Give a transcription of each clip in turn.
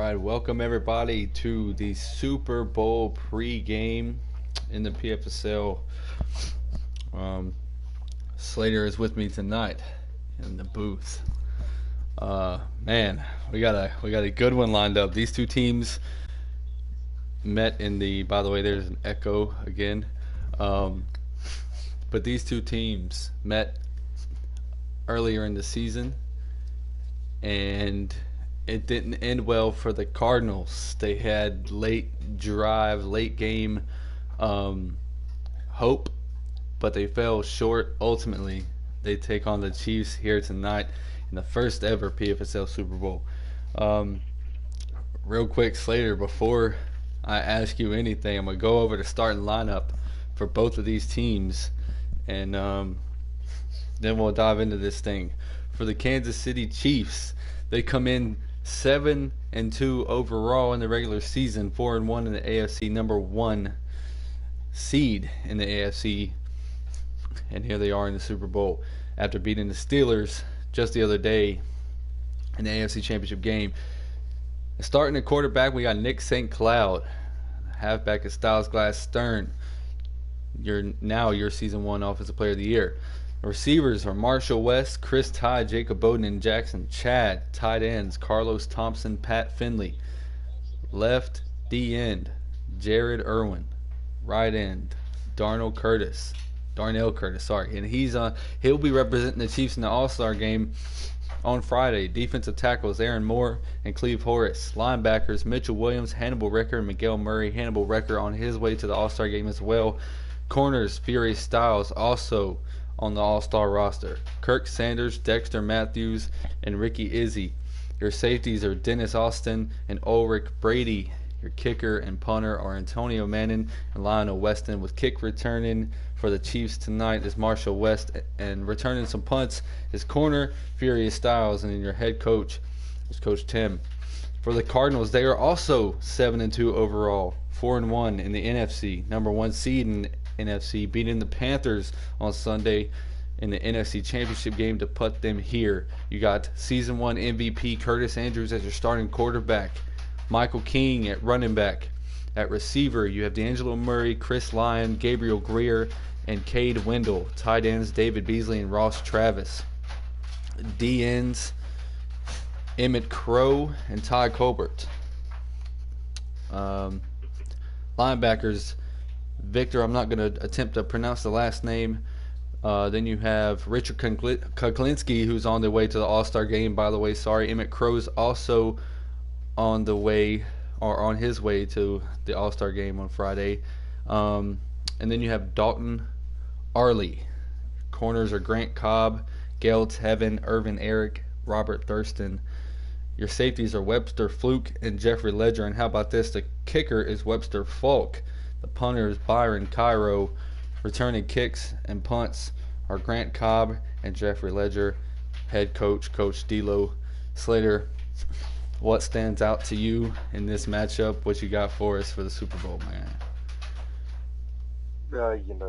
right, welcome everybody to the Super Bowl pregame in the PFSL. Um, Slater is with me tonight in the booth. Man, we got a good one lined up. These two teams met in the. By the way, there's an echo again. Um, but these two teams met earlier in the season, and it didn't end well for the Cardinals. They had late game um, hope, but they fell short. Ultimately, they take on the Chiefs here tonight in the first ever PFSL Super Bowl. Um, Real quick, Slater, before I ask you anything, I'm going to go over the starting lineup for both of these teams, and then we'll dive into this thing. For the Kansas City Chiefs, they come in 7-2 overall in the regular season, 4-1 in the AFC, number one seed in the AFC, and here they are in the Super Bowl after beating the Steelers just the other day in the AFC Championship game. Starting at quarterback, we got Nick St. Cloud. Halfback is Styles Glass Stern. Your season one offensive player of the year. Receivers are Marshall West, Chris Ty, Jacob Bowden, and Jackson Chad. Tight ends, Carlos Thompson, Pat Finley. Left D end, Jared Irwin. Right end, Darnell Curtis, and he'll be representing the Chiefs in the All-Star game on Friday. Defensive tackles, Aaron Moore and Cleve Horace. Linebackers, Mitchell Williams, Hannibal Recker, and Miguel Murray. Hannibal Recker on his way to the All-Star game as well. Corners, Fury Styles, also on the All-Star roster. Kirk Sanders, Dexter Matthews, and Ricky Izzy. Your safeties are Dennis Austin and Ulrich Brady. Your kicker and punter are Antonio Manning and Lionel Weston, with kick returning for the Chiefs tonight is Marshall West, and returning some punts is corner Furious Styles, and then your head coach is Coach Tim. For the Cardinals, they are also 7-2 overall, 4-1 in the NFC, number one seed in the NFC, beating the Panthers on Sunday in the NFC Championship game to put them here. You got season one MVP Curtis Andrews as your starting quarterback. Michael King at running back. At receiver, you have D'Angelo Murray, Chris Lyon, Gabriel Greer, and Cade Wendell. Tight ends, David Beasley and Ross Travis. D ends, Emmett Crow and Ty Colbert. Linebackers, Victor, I'm not going to attempt to pronounce the last name. Then you have Richard Kuklinski, who's on the way to the All-Star game, by the way. Sorry, Emmett Crow's also on his way to the All-Star game on Friday. And then you have Dalton Arley. Corners are Grant Cobb, Gail Tevin, Irvin Eric, Robert Thurston. Your safeties are Webster Fluke and Jeffrey Ledger. And how about this? The kicker is Webster Falk. The punter is Byron Cairo. Returning kicks and punts are Grant Cobb and Jeffrey Ledger. Head coach, Coach D'Lo. Slater, what stands out to you in this matchup? What you got for us for the Super Bowl, man?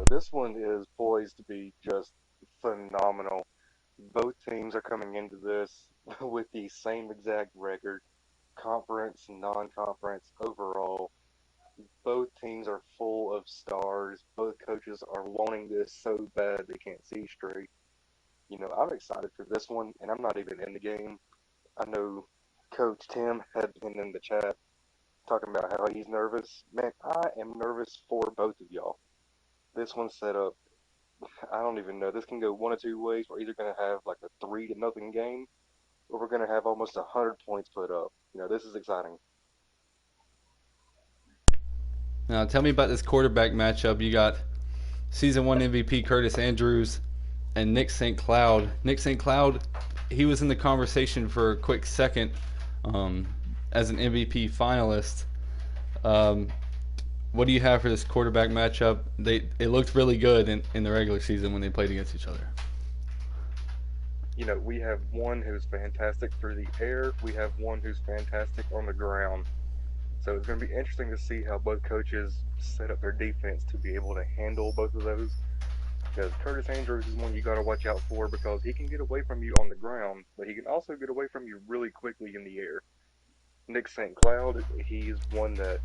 This one is poised to be just phenomenal. Both teams are coming into this with the same exact record, conference, non-conference, overall. Both teams are full of stars. Both coaches are wanting this so bad they can't see straight. I'm excited for this one, and I'm not even in the game. I know Coach Tim had been in the chat talking about how he's nervous. Man, I am nervous for both of y'all. This one's set up, I don't even know. This can go one of two ways. We're either going to have like a 3-0 game, or we're going to have almost 100 points put up. This is exciting. Now, tell me about this quarterback matchup. You got season one MVP Curtis Andrews and Nick St. Cloud. Nick St. Cloud, he was in the conversation for a quick second as an MVP finalist. What do you have for this quarterback matchup? It looked really good in the regular season when they played against each other. We have one who's fantastic through the air. We have one who's fantastic on the ground. So it's going to be interesting to see how both coaches set up their defense to be able to handle both of those. Because Curtis Andrews is one you got to watch out for, because he can get away from you on the ground, but he can also get away from you really quickly in the air. Nick St. Cloud, he's one that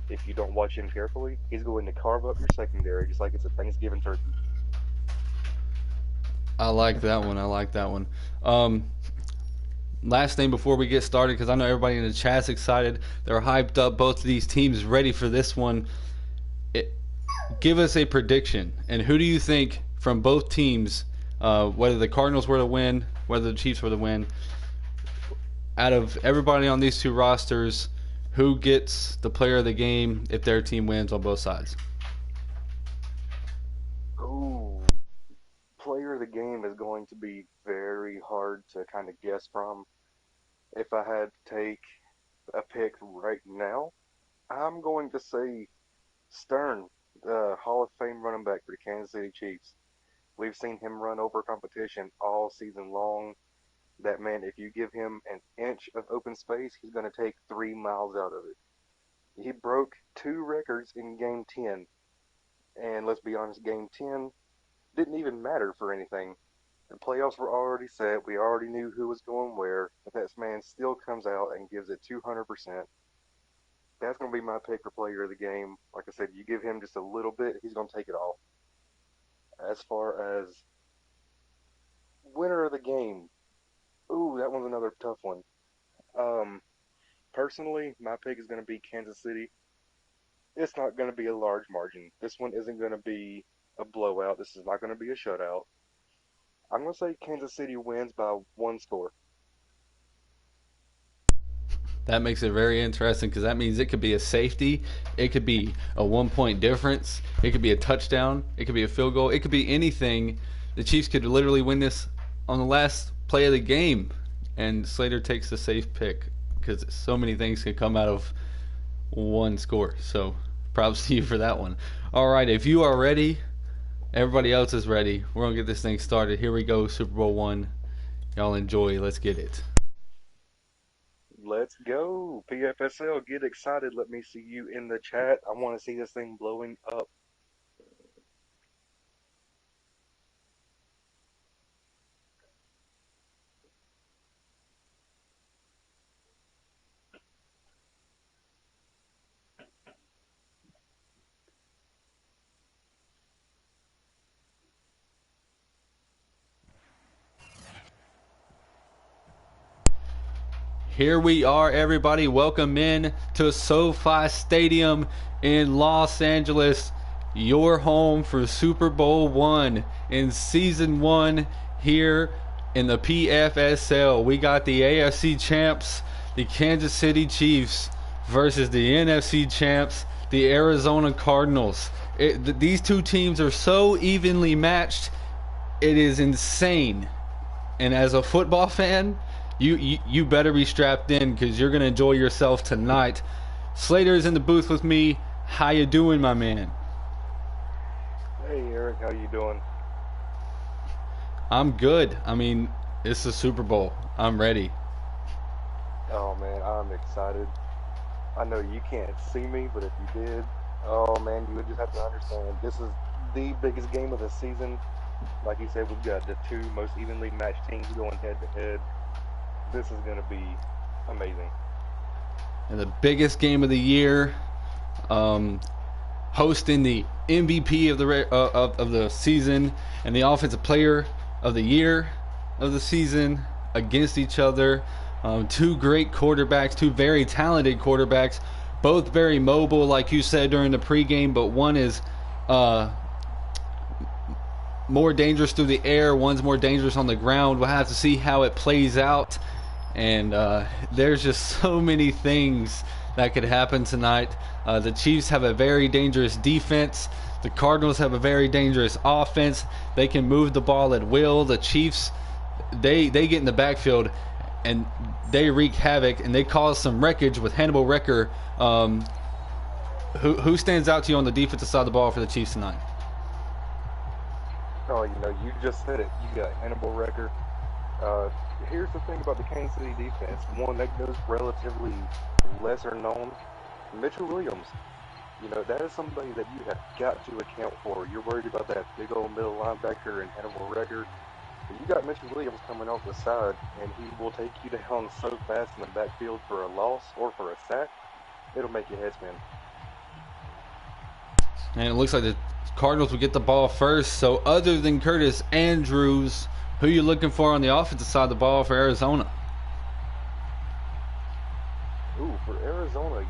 if you don't watch him carefully, he's going to carve up your secondary just like it's a Thanksgiving turkey. I like that one. I like that one. Um, Last thing before we get started, because I know everybody in the chat's excited. They're hyped up. Both of these teams ready for this one. It, Give us a prediction. And who do you think from both teams, whether the Cardinals were to win, whether the Chiefs were to win, out of everybody on these two rosters, who gets the player of the game if their team wins on both sides? Ooh, player of the game is going to be very hard to kind of guess from. If I had to take a pick right now, I'm going to say Stern, the Hall of Fame running back for the Kansas City Chiefs. We've seen him run over competition all season long. That man, if you give him an inch of open space, he's going to take 3 miles out of it. He broke two records in Game 10. And let's be honest, Game 10 didn't even matter for anything. The playoffs were already set. We already knew who was going where. But that man still comes out and gives it 200%. That's going to be my pick for player of the game. Like I said, you give him just a little bit, he's going to take it all. As far as winner of the game, ooh, that one's another tough one. Um, Personally, my pick is going to be Kansas City. It's not going to be a large margin. This one isn't going to be a blowout. This is not going to be a shutout. I'm going to say Kansas City wins by one score. That makes it very interesting because that means it could be a safety, it could be a 1 point difference, it could be a touchdown, it could be a field goal, it could be anything. The Chiefs could literally win this on the last play of the game, and Slater takes the safe pick because so many things can come out of one score. So props to you for that one. All right, if you are ready, everybody else is ready. We're going to get this thing started. Here we go, Super Bowl one. Y'all enjoy. Let's get it. Let's go. PFSL, get excited. Let me see you in the chat. I want to see this thing blowing up. Here we are, everybody. Welcome in to SoFi Stadium in Los Angeles, your home for Super Bowl one in Season 1 here in the PFSL. We got the AFC champs, the Kansas City Chiefs, versus the NFC champs, the Arizona Cardinals. These two teams are so evenly matched, it is insane. And as a football fan, you better be strapped in because you're gonna enjoy yourself tonight. Slater is in the booth with me. How you doing, my man? Hey, Eric, how you doing? I'm good. I mean, it's the Super Bowl. I'm ready. Oh, man, I'm excited. I know you can't see me, but if you did, oh, man, you would just have to understand. This is the biggest game of the season. Like you said, we've got the two most evenly matched teams going head to head. This is going to be amazing. And the biggest game of the year, hosting the MVP of the season and the offensive player of the year of the season against each other. Two great quarterbacks, two very talented quarterbacks, both very mobile, like you said during the pregame, but one is more dangerous through the air, one's more dangerous on the ground. We'll have to see how it plays out. And there's just so many things that could happen tonight. The Chiefs have a very dangerous defense. The Cardinals have a very dangerous offense. They can move the ball at will. The Chiefs, they get in the backfield and they wreak havoc and they cause some wreckage with Hannibal Wrecker. Who stands out to you on the defensive side of the ball for the Chiefs tonight? Oh, you just said it. You got Hannibal Wrecker. Here's the thing about the Kansas City defense. One that goes relatively lesser known, Mitchell Williams. That is somebody that you have got to account for. You're worried about that big old middle linebacker and Hannibal Wrecker. But you got Mitchell Williams coming off the side, and he will take you down so fast in the backfield for a loss or for a sack, it'll make your head spin. And it looks like the Cardinals will get the ball first. So other than Curtis Andrews, who are you looking for on the offensive side of the ball for Arizona? Ooh, for Arizona,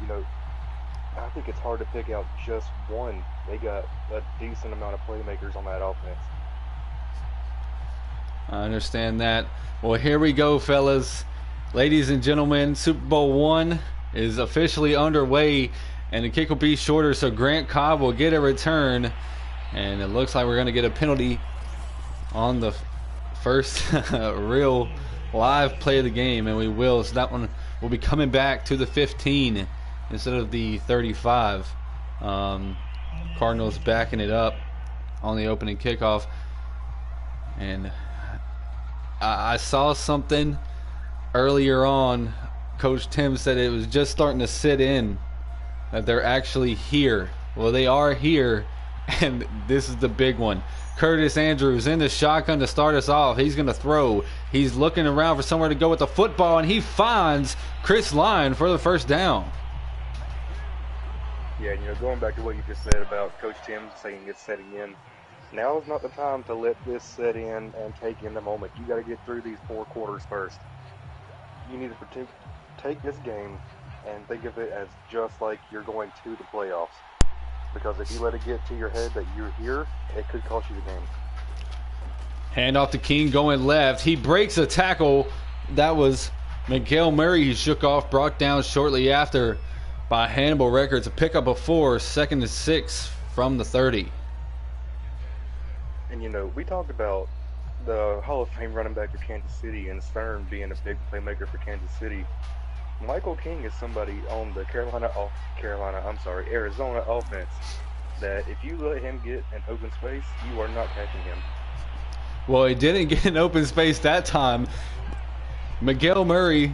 I think it's hard to pick out just one. They got a decent amount of playmakers on that offense. I understand that. Well, here we go, fellas. Ladies and gentlemen, Super Bowl 1 is officially underway, and the kick will be shorter, so Grant Cobb will get a return. And it looks like we're going to get a penalty on the first real live play of the game, and we will. So that one will be coming back to the 15 instead of the 35. Cardinals backing it up on the opening kickoff. And I saw something earlier on. Coach Tim said it was just starting to sit in that they're actually here. Well, they are here, and this is the big one. Curtis Andrews in the shotgun to start us off. He's going to throw. He's looking around for somewhere to go with the football, and he finds Chris Lyon for the first down. Yeah, going back to what you just said about Coach Tim saying it's setting in, now is not the time to let this set in and take in the moment. You got to get through these 4 quarters first. You need to take this game and think of it as just like you're going to the playoffs. Because if you let it get to your head that you're here, it could cost you the game. Hand off to King going left. He breaks a tackle. That was Miguel Murray. He shook off, brought down shortly after by Hannibal Records. A pickup of 4, 2nd and 6 from the 30. And we talked about the Hall of Fame running back for Kansas City and Stern being a big playmaker for Kansas City. Michael King is somebody on the Arizona offense that if you let him get an open space, you are not catching him. Well, he didn't get an open space that time. Miguel Murray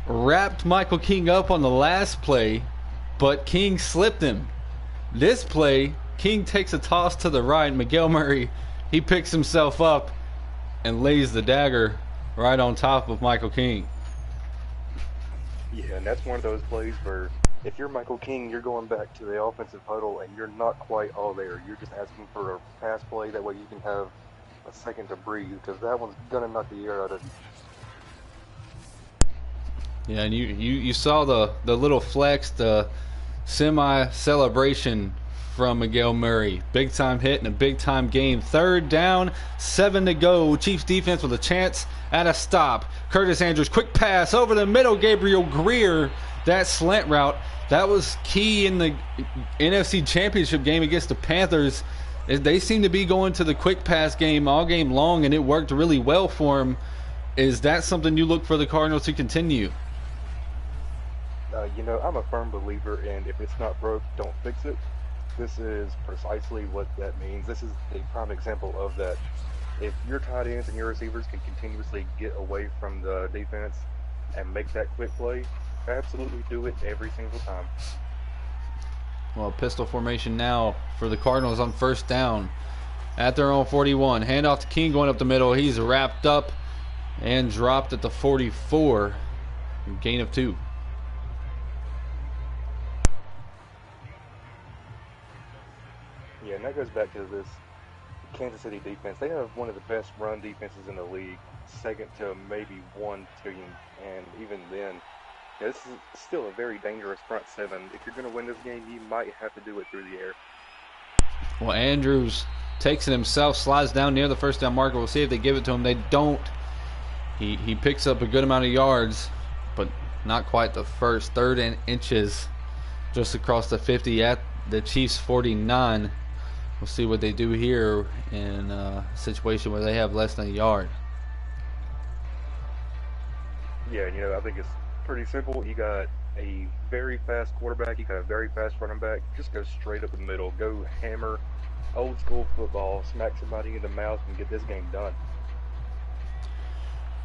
wrapped Michael King up on the last play, but King slipped him. This play, King takes a toss to the right. Miguel Murray, he picks himself up and lays the dagger right on top of Michael King. Yeah, and that's one of those plays where if you're Michael King, you're going back to the offensive huddle and you're not quite all there. You're just asking for a pass play. That way you can have a second to breathe, because that one's going to knock the air out of you. Yeah, and you saw the little flex, the semi-celebration from Miguel Murray. Big-time hit in a big-time game. 3rd down, 7 to go. Chiefs defense with a chance at a stop. Curtis Andrews, quick pass over the middle. Gabriel Greer, that slant route, that was key in the NFC Championship game against the Panthers. They seem to be going to the quick pass game all game long, and it worked really well for them. Is that something you look for the Cardinals to continue? I'm a firm believer in if it's not broke, don't fix it. This is precisely what that means. This is a prime example of that. If your tight ends and your receivers can continuously get away from the defense and make that quick play, absolutely do it every single time. Well, pistol formation now for the Cardinals on 1st down at their own 41. Handoff to King going up the middle. He's wrapped up and dropped at the 44. Gain of 2. Yeah, and that goes back to this Kansas City defense. They have one of the best run defenses in the league, second to maybe one team, and even then, this is still a very dangerous front 7. If you're going to win this game, you might have to do it through the air. Well, Andrews takes it himself, slides down near the 1st down marker. We'll see if they give it to him. They don't. He picks up a good amount of yards, but not quite the first. 3rd and inches just across the 50 at the Chiefs 49. We'll see what they do here in a situation where they have less than a yard. Yeah, I think it's pretty simple. You got a very fast quarterback. You got a very fast running back. Just go straight up the middle. Go hammer old school football. Smack somebody in the mouth and get this game done.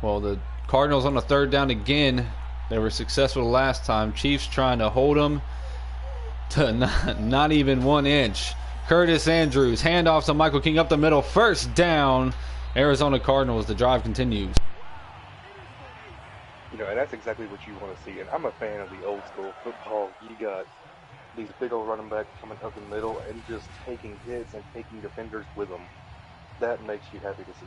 Well, the Cardinals on a 3rd down again. They were successful the last time. Chiefs trying to hold them to not even 1 inch. Curtis Andrews, handoff to Michael King up the middle. 1st down. Arizona Cardinals. The drive continues. You know, and that's exactly what you want to see. And I'm a fan of the old school football. You got these big old running backs coming up the middle and just taking hits and taking defenders with them. That makes you happy to see.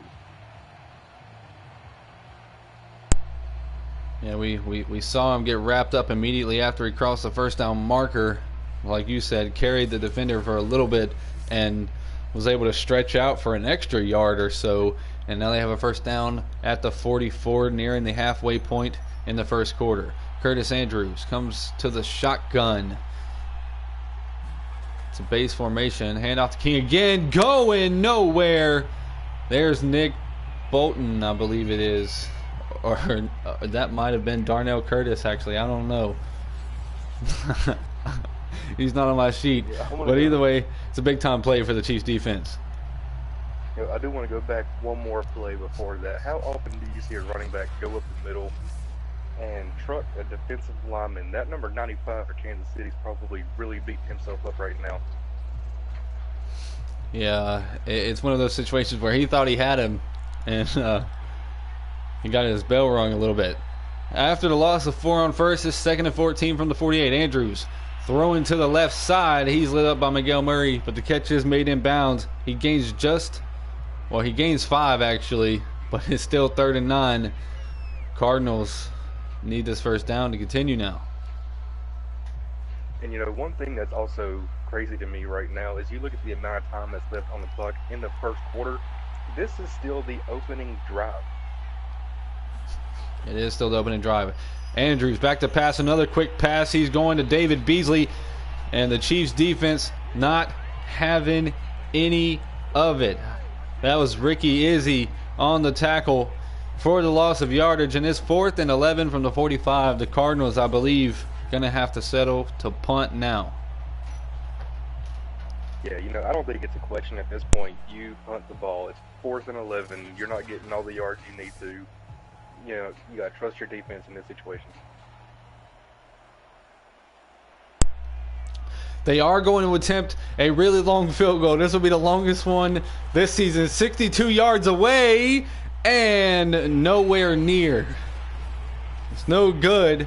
Yeah, we saw him get wrapped up immediately after he crossed the first down marker. Like you said, carried the defender for a little bit and was able to stretch out for an extra yard or so. And now they have a first down at the 44, nearing the halfway point in the first quarter. Curtis Andrews comes to the shotgun. It's a base formation. Hand off to King again. Going nowhere. There's Nick Bolton, I believe it is. Or that might have been Darnell Curtis, actually. I don't know. He's not on my sheet. Yeah, but either way, it's a big-time play for the Chiefs defense. You know, I do want to go back one more play before that. How often do you see a running back go up the middle and truck a defensive lineman? That number 95 for Kansas City's probably really beating himself up right now. Yeah, it's one of those situations where he thought he had him, and he got his bell rung a little bit. After the loss of 4 on first, it's 2nd and 14 from the 48. Andrews throwing to the left side. He's lit up by Miguel Murray, but the catch is made in bounds. He gains he gains 5 actually, but it's still 3rd and 9. Cardinals need this first down to continue now. And you know, one thing that's also crazy to me right now is you look at the amount of time that's left on the clock in the first quarter. This is still the opening drive. It is still the opening drive. Andrews back to pass, another quick pass. He's going to David Beasley, and the Chiefs defense not having any of it. That was Ricky Izzy on the tackle for the loss of yardage, and it's 4th and 11 from the 45. The Cardinals, I believe, going to have to settle to punt now. Yeah, you know, I don't think it's a question at this point. You punt the ball. It's 4th and 11. You're not getting all the yards you need to. You know, you got to trust your defense in this situation. They are going to attempt a really long field goal. This will be the longest one this season. 62 yards away and nowhere near. It's no good.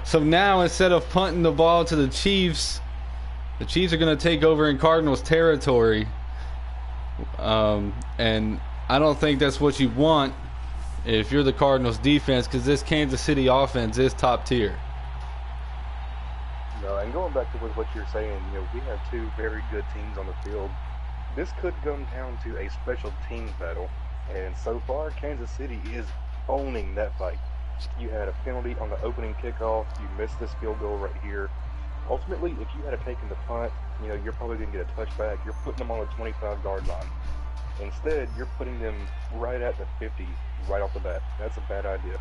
So now instead of punting the ball to the Chiefs are going to take over in Cardinals territory. And I don't think that's what you want if you're the Cardinals defense, because this Kansas City offense is top tier. No, and going back to what you're saying, you know, we have 2 very good teams on the field. This could come down to a special teams battle, and so far Kansas City is owning that fight. You had a penalty on the opening kickoff. You missed this field goal right here. Ultimately, if you had taken the punt, you know, you're probably going to get a touchback. You're putting them on the 25-yard line. Instead, you're putting them right at the 50 right off the bat. That's a bad idea.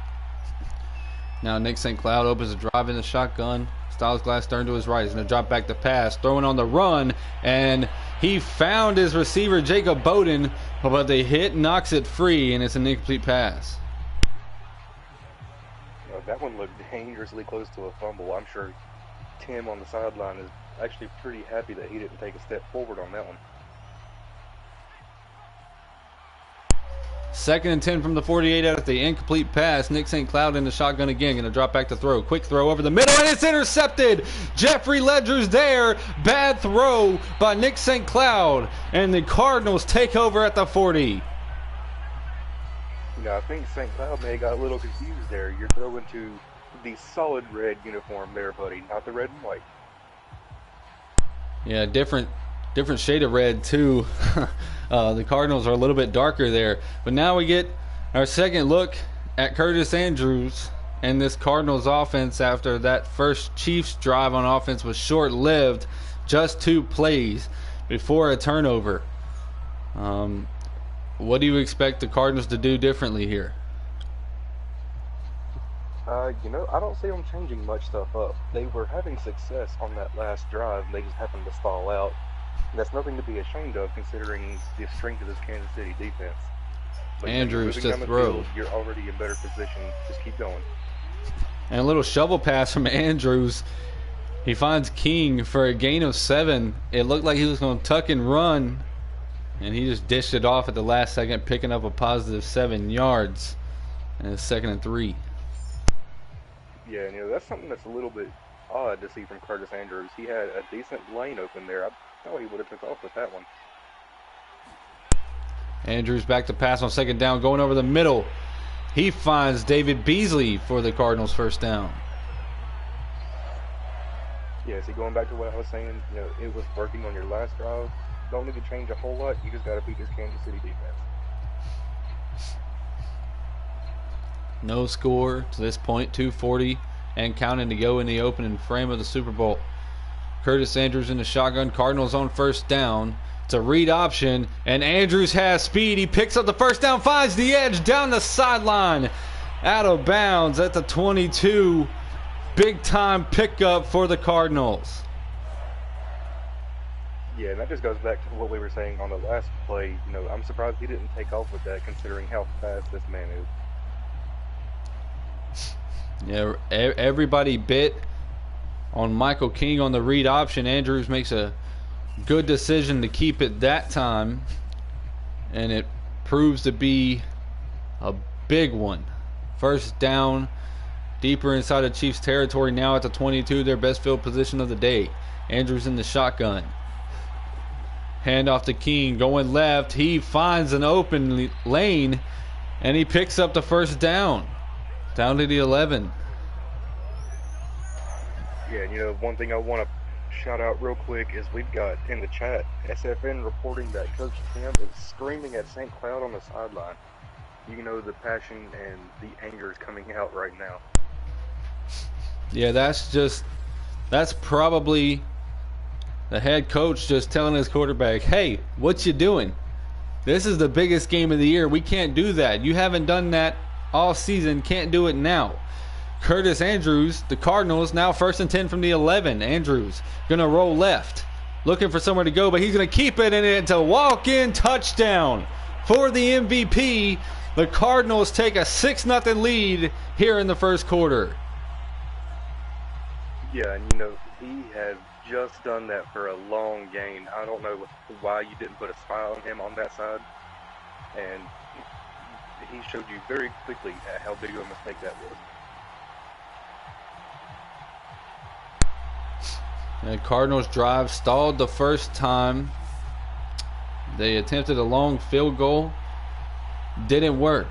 Now Nick St. Cloud opens a drive in the shotgun. Styles Glass turned to his right. He's going to drop back the pass. Throwing on the run. And he found his receiver, Jacob Bowden. But the hit knocks it free, and it's an incomplete pass. You know, that one looked dangerously close to a fumble. I'm sure Tim on the sideline is actually pretty happy that he didn't take a step forward on that one. 2nd and 10 from the 48 out of the incomplete pass. Nick St. Cloud in the shotgun again. Going to drop back to throw. Quick throw over the middle, and it's intercepted. Jeffrey Ledger's there. Bad throw by Nick St. Cloud. And the Cardinals take over at the 40. You know, I think St. Cloud may have got a little confused there. You're throwing to the solid red uniform there, buddy, not the red and white. Yeah, different shade of red too. The Cardinals are a little bit darker there. But now we get our second look at Curtis Andrews and this Cardinals offense after that first Chiefs drive on offense was short-lived. Just 2 plays before a turnover. What do you expect the Cardinals to do differently here? You know, I don't see them changing much stuff up. They were having success on that last drive. They just happened to stall out. And that's nothing to be ashamed of, considering the strength of this Kansas City defense. But Andrews to throw. Field, you're already in better position. Just keep going. And a little shovel pass from Andrews. He finds King for a gain of 7. It looked like he was going to tuck and run. And he just dished it off at the last second, picking up a positive 7 yards. And it's 2nd and 3. Yeah, and that's something that's a little bit odd to see from Curtis Andrews. He had a decent lane open there. I thought he would have took off with that one. Andrews back to pass on 2nd down, going over the middle. He finds David Beasley for the Cardinals' 1st down. Yeah, see, going back to what I was saying, it was working on your last drive. Don't need to change a whole lot. You just got to beat this Kansas City defense. No score to this point, 2:40 and counting to go in the opening frame of the Super Bowl. Curtis Andrews in the shotgun. Cardinals on 1st down. It's a read option, and Andrews has speed. He picks up the 1st down, finds the edge down the sideline. Out of bounds at the 22. Big time pickup for the Cardinals. Yeah, and that just goes back to what we were saying on the last play. I'm surprised he didn't take off with that, considering how fast this man is. Yeah, everybody bit on Michael King on the read option. Andrews makes a good decision to keep it that time, and it proves to be a big one. 1st down, deeper inside the Chiefs' territory now at the 22, their best field position of the day. Andrews in the shotgun. Hand off to King, going left. He finds an open lane, and he picks up the 1st down. Down to the 11. Yeah, and one thing I want to shout out real quick is we've got in the chat SFN reporting that Coach Tim is screaming at St. Cloud on the sideline. The passion and the anger is coming out right now. Yeah, that's probably the head coach just telling his quarterback, hey, what you doing? This is the biggest game of the year. We can't do that. You haven't done that all season. Can't do it now. Curtis Andrews, the Cardinals, now 1st and 10 from the 11. Andrews going to roll left. Looking for somewhere to go, but he's going to keep it, and it's a walk-in touchdown for the MVP. The Cardinals take a 6-0 lead here in the 1st quarter. Yeah, and he has just done that for a long gain. I don't know why you didn't put a smile on him on that side. And he showed you very quickly how big of a mistake that was. The Cardinals drive stalled the 1st time. They attempted a long field goal. Didn't work.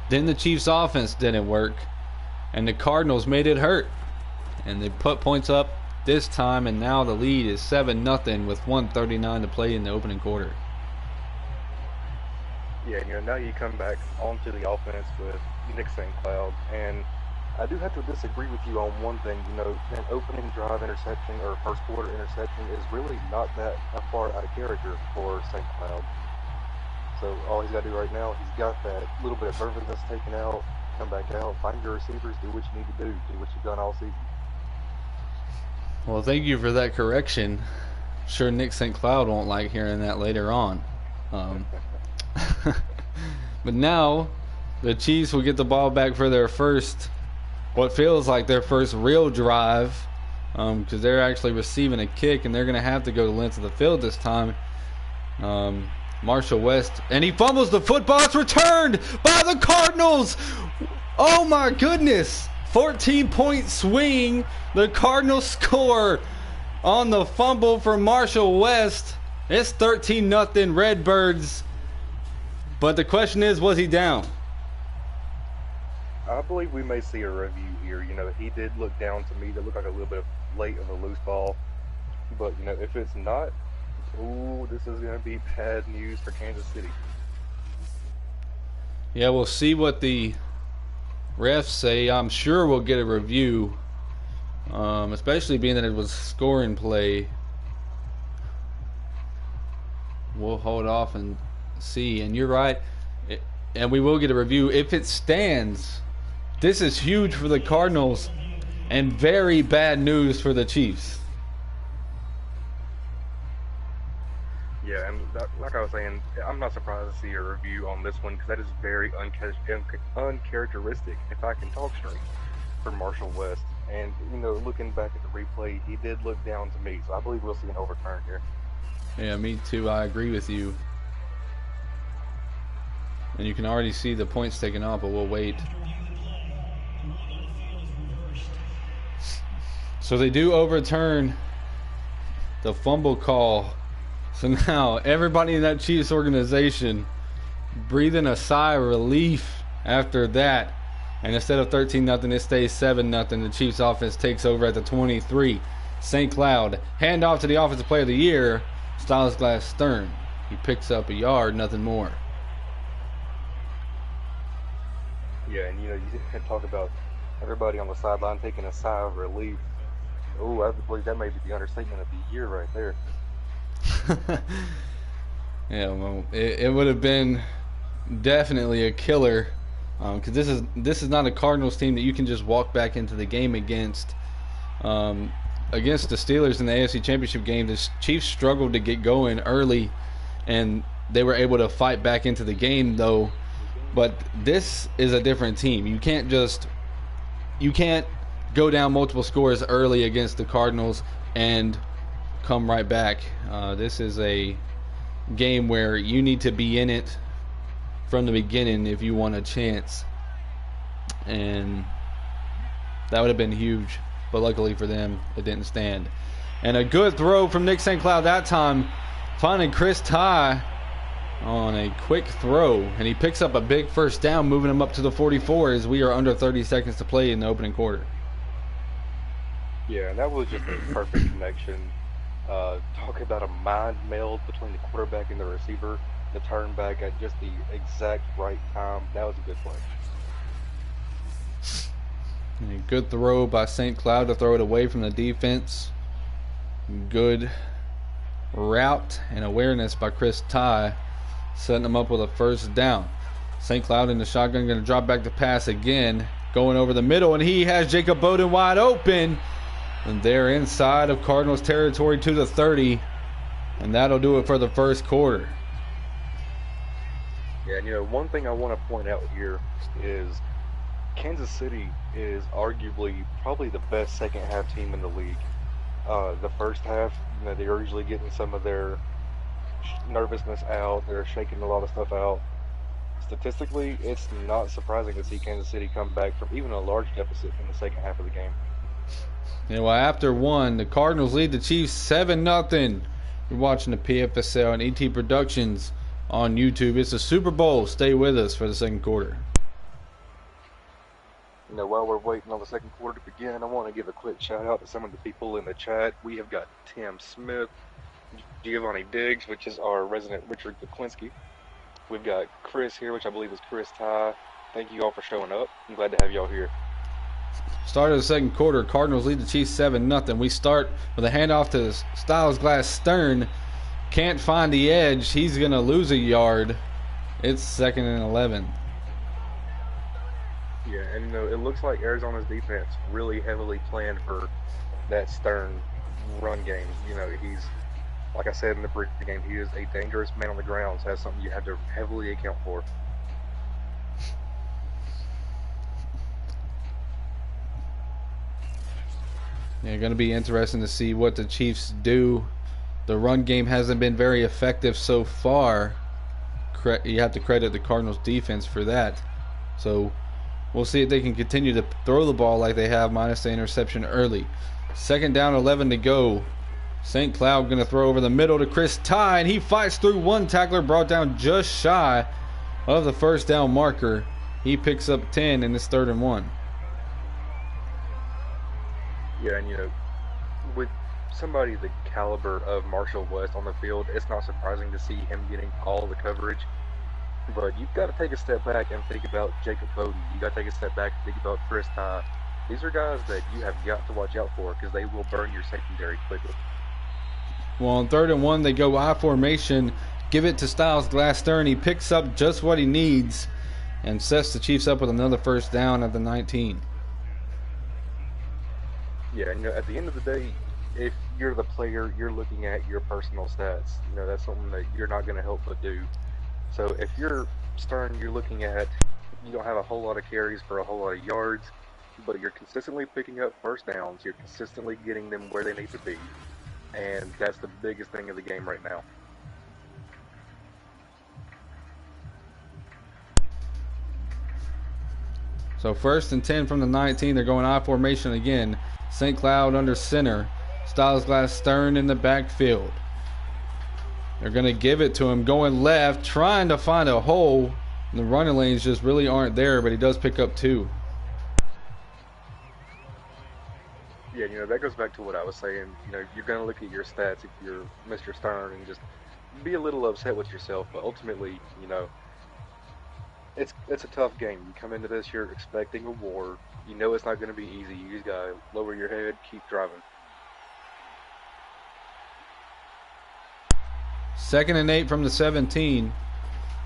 Then the Chiefs' offense didn't work. And the Cardinals made it hurt. And they put points up this time, and now the lead is 7-0 with 1:39 to play in the opening quarter. Yeah, now you come back onto the offense with Nick St. Cloud, and I do have to disagree with you on one thing. An opening drive interception or 1st quarter interception is really not that far out of character for St. Cloud. So all he's got to do right now, he's got that little bit of nervousness taken out, come back out, find your receivers, do what you need to do what you've done all season. Well, thank you for that correction. I'm sure Nick St. Cloud won't like hearing that later on. But now the Chiefs will get the ball back for their what feels like their first real drive, because they're actually receiving a kick, and they're going to have to go the length of the field this time. Marshall West, and he fumbles the football. It's returned by the Cardinals. Oh my goodness. 14-point swing. The Cardinals score on the fumble from Marshall West. It's 13-0 Redbirds. But the question is, was he down? I believe we may see a review here. He did look down to me. That looked like a little bit late of a loose ball. But, if it's not, this is going to be bad news for Kansas City. Yeah, we'll see what the refs say. I'm sure we'll get a review, especially being that it was scoring play. We'll hold off and see. And you're right, and we will get a review. If it stands, this is huge for the Cardinals and very bad news for the Chiefs. Yeah, and like I was saying, I'm not surprised to see a review on this one, because that is very uncharacteristic, if I can talk straight, for Marshall West. And, looking back at the replay, he did look down to me, so I believe we'll see an overturn here. Yeah, me too. I agree with you. And you can already see the points taken off, but we'll wait. So they do overturn the fumble call. So now everybody in that Chiefs organization breathing a sigh of relief after that. And instead of 13-0, it stays 7-0. The Chiefs offense takes over at the 23. St. Cloud, handoff to the offensive player of the year, Styles Glass Stern. He picks up a yard, nothing more. Yeah, and you talk about everybody on the sideline taking a sigh of relief. Oh, I believe that may be the understatement of the year right there. Yeah, well, it would have been definitely a killer, because this is not a Cardinals team that you can just walk back into the game against. Against the Steelers in the AFC Championship game, the Chiefs struggled to get going early, and they were able to fight back into the game though. But this is a different team. You can't go down multiple scores early against the Cardinals and come right back. This is a game where you need to be in it from the beginning if you want a chance, and that would have been huge, but luckily for them it didn't stand. And a good throw from Nick St. Cloud that time, finding Chris Ty on a quick throw, and he picks up a big first down, moving him up to the 44 as we are under 30 seconds to play in the opening quarter. Yeah, and that was just a perfect connection. Talk about a mind meld between the quarterback and the receiver, the turn back at just the exact right time. That was a good play. And a good throw by St. Cloud to throw it away from the defense. Good route and awareness by Chris Ty, setting him up with a first down. St. Cloud in the shotgun, going to drop back to pass again, going over the middle, and he has Jacob Bowden wide open. And they're inside of Cardinals territory to the 30. And that'll do it for the first quarter. Yeah, and one thing I want to point out here is Kansas City is arguably probably the best second half team in the league. The first half, they're usually getting some of their nervousness out. They're shaking a lot of stuff out. Statistically, it's not surprising to see Kansas City come back from even a large deficit in the second half of the game. Yeah, well, after one, the Cardinals lead the Chiefs 7-0. You're watching the PFSL and ET Productions on YouTube. It's the Super Bowl. Stay with us for the second quarter. While we're waiting on the second quarter to begin, I want to give a quick shout out to some of the people in the chat. We have got Tim Smith, Giovanni Diggs, which is our resident Richard Kuklinski. We've got Chris here, which I believe is Chris Ty. Thank you all for showing up. I'm glad to have y'all here. Start of the second quarter, Cardinals lead the Chiefs 7-0. We start with a handoff to Styles Glass Stern. Can't find the edge. He's going to lose a yard. It's 2nd and 11. Yeah, and it looks like Arizona's defense really heavily planned for that Stern run game. He's, like I said in the pregame, he is a dangerous man on the ground, so that's something you have to heavily account for. Yeah, going to be interesting to see what the Chiefs do. The run game hasn't been very effective so far. You have to credit the Cardinals defense for that. So we'll see if they can continue to throw the ball like they have, minus the interception early. 2nd down, 11 to go. St. Cloud going to throw over the middle to Chris Ty, and he fights through one tackler, brought down just shy of the first down marker. He picks up 10, and it's 3rd and 1. Yeah, and with somebody the caliber of Marshall West on the field, it's not surprising to see him getting all the coverage. But you've got to take a step back and think about Jacob Bowden. You've got to take a step back and think about Chris Ty. These are guys that you have got to watch out for because they will burn your secondary quickly. Well, on 3rd and 1, they go I formation, give it to Styles Glass Stern. He picks up just what he needs and sets the Chiefs up with another first down at the 19. Yeah, and at the end of the day, if you're the player, you're looking at your personal stats. That's something that you're not going to help but do. So if you're Stern, you're looking at, you don't have a whole lot of carries for a whole lot of yards, but you're consistently picking up first downs. You're consistently getting them where they need to be. And that's the biggest thing of the game right now. So 1st and 10 from the 19. They're going I formation again. St. Cloud under center. Styles Glass Stern in the backfield. They're going to give it to him going left, trying to find a hole. And the running lanes just really aren't there, but he does pick up 2. Yeah, that goes back to what I was saying. You're going to look at your stats if you're Mr. Stern and just be a little upset with yourself, but ultimately, it's a tough game. You come into this, you're expecting a war. You know it's not going to be easy. You just got to lower your head, keep driving. 2nd and 8 from the 17.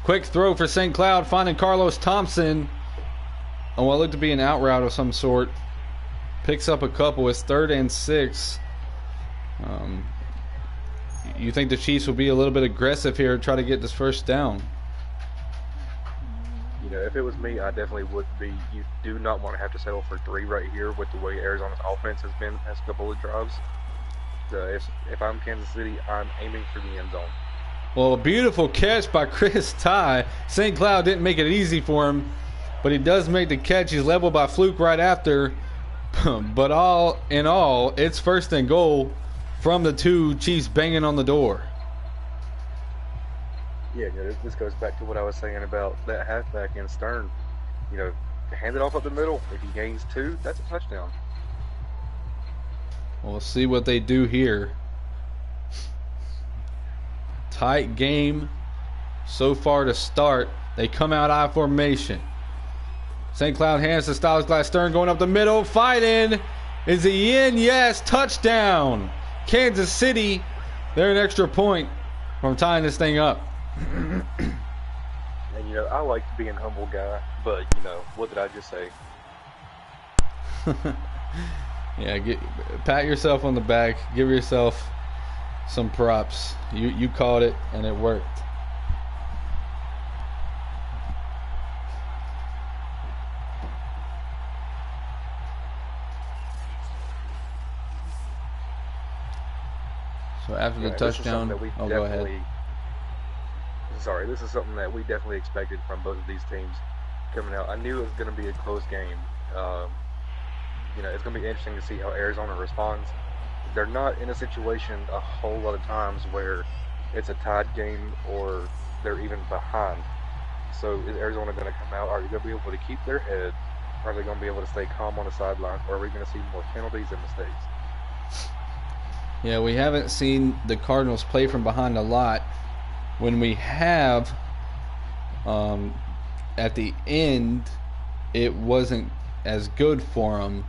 Quick throw for St. Cloud, finding Carlos Thompson on what looked to be an out route of some sort. Picks up a couple. It's 3rd and 6. You think the Chiefs will be a little bit aggressive here, try to get this first down? If it was me, I definitely would be. You do not want to have to settle for 3 right here with the way Arizona's offense has been the past couple of drives. If I'm Kansas City, I'm aiming for the end zone. Well, a beautiful catch by Chris Ty. St. Cloud didn't make it easy for him, but he does make the catch. He's leveled by Fluke right after. But all in all, it's 1st and goal from the 2. Chiefs banging on the door. Yeah, this goes back to what I was saying about that halfback in Stern. Hand it off up the middle. If he gains 2, that's a touchdown. We'll see what they do here. Tight game so far to start. They come out I formation. St. Cloud hands to Styles Glass Stern going up the middle. Fighting. Is he in? Yes. Touchdown. Kansas City. They're an extra point from tying this thing up. And I like being a humble guy, but what did I just say? Yeah, pat yourself on the back. Give yourself some props. You called it, and it worked. So after the touchdown, go ahead. Sorry, this is something that we definitely expected from both of these teams coming out. I knew it was going to be a close game. It's going to be interesting to see how Arizona responds. They're not in a situation a whole lot of times where it's a tied game or they're even behind. So is Arizona going to come out? Are they going to be able to keep their head? Are they going to be able to stay calm on the sideline? Or are we going to see more penalties and mistakes? Yeah, we haven't seen the Cardinals play from behind a lot. When we have, at the end, it wasn't as good for them.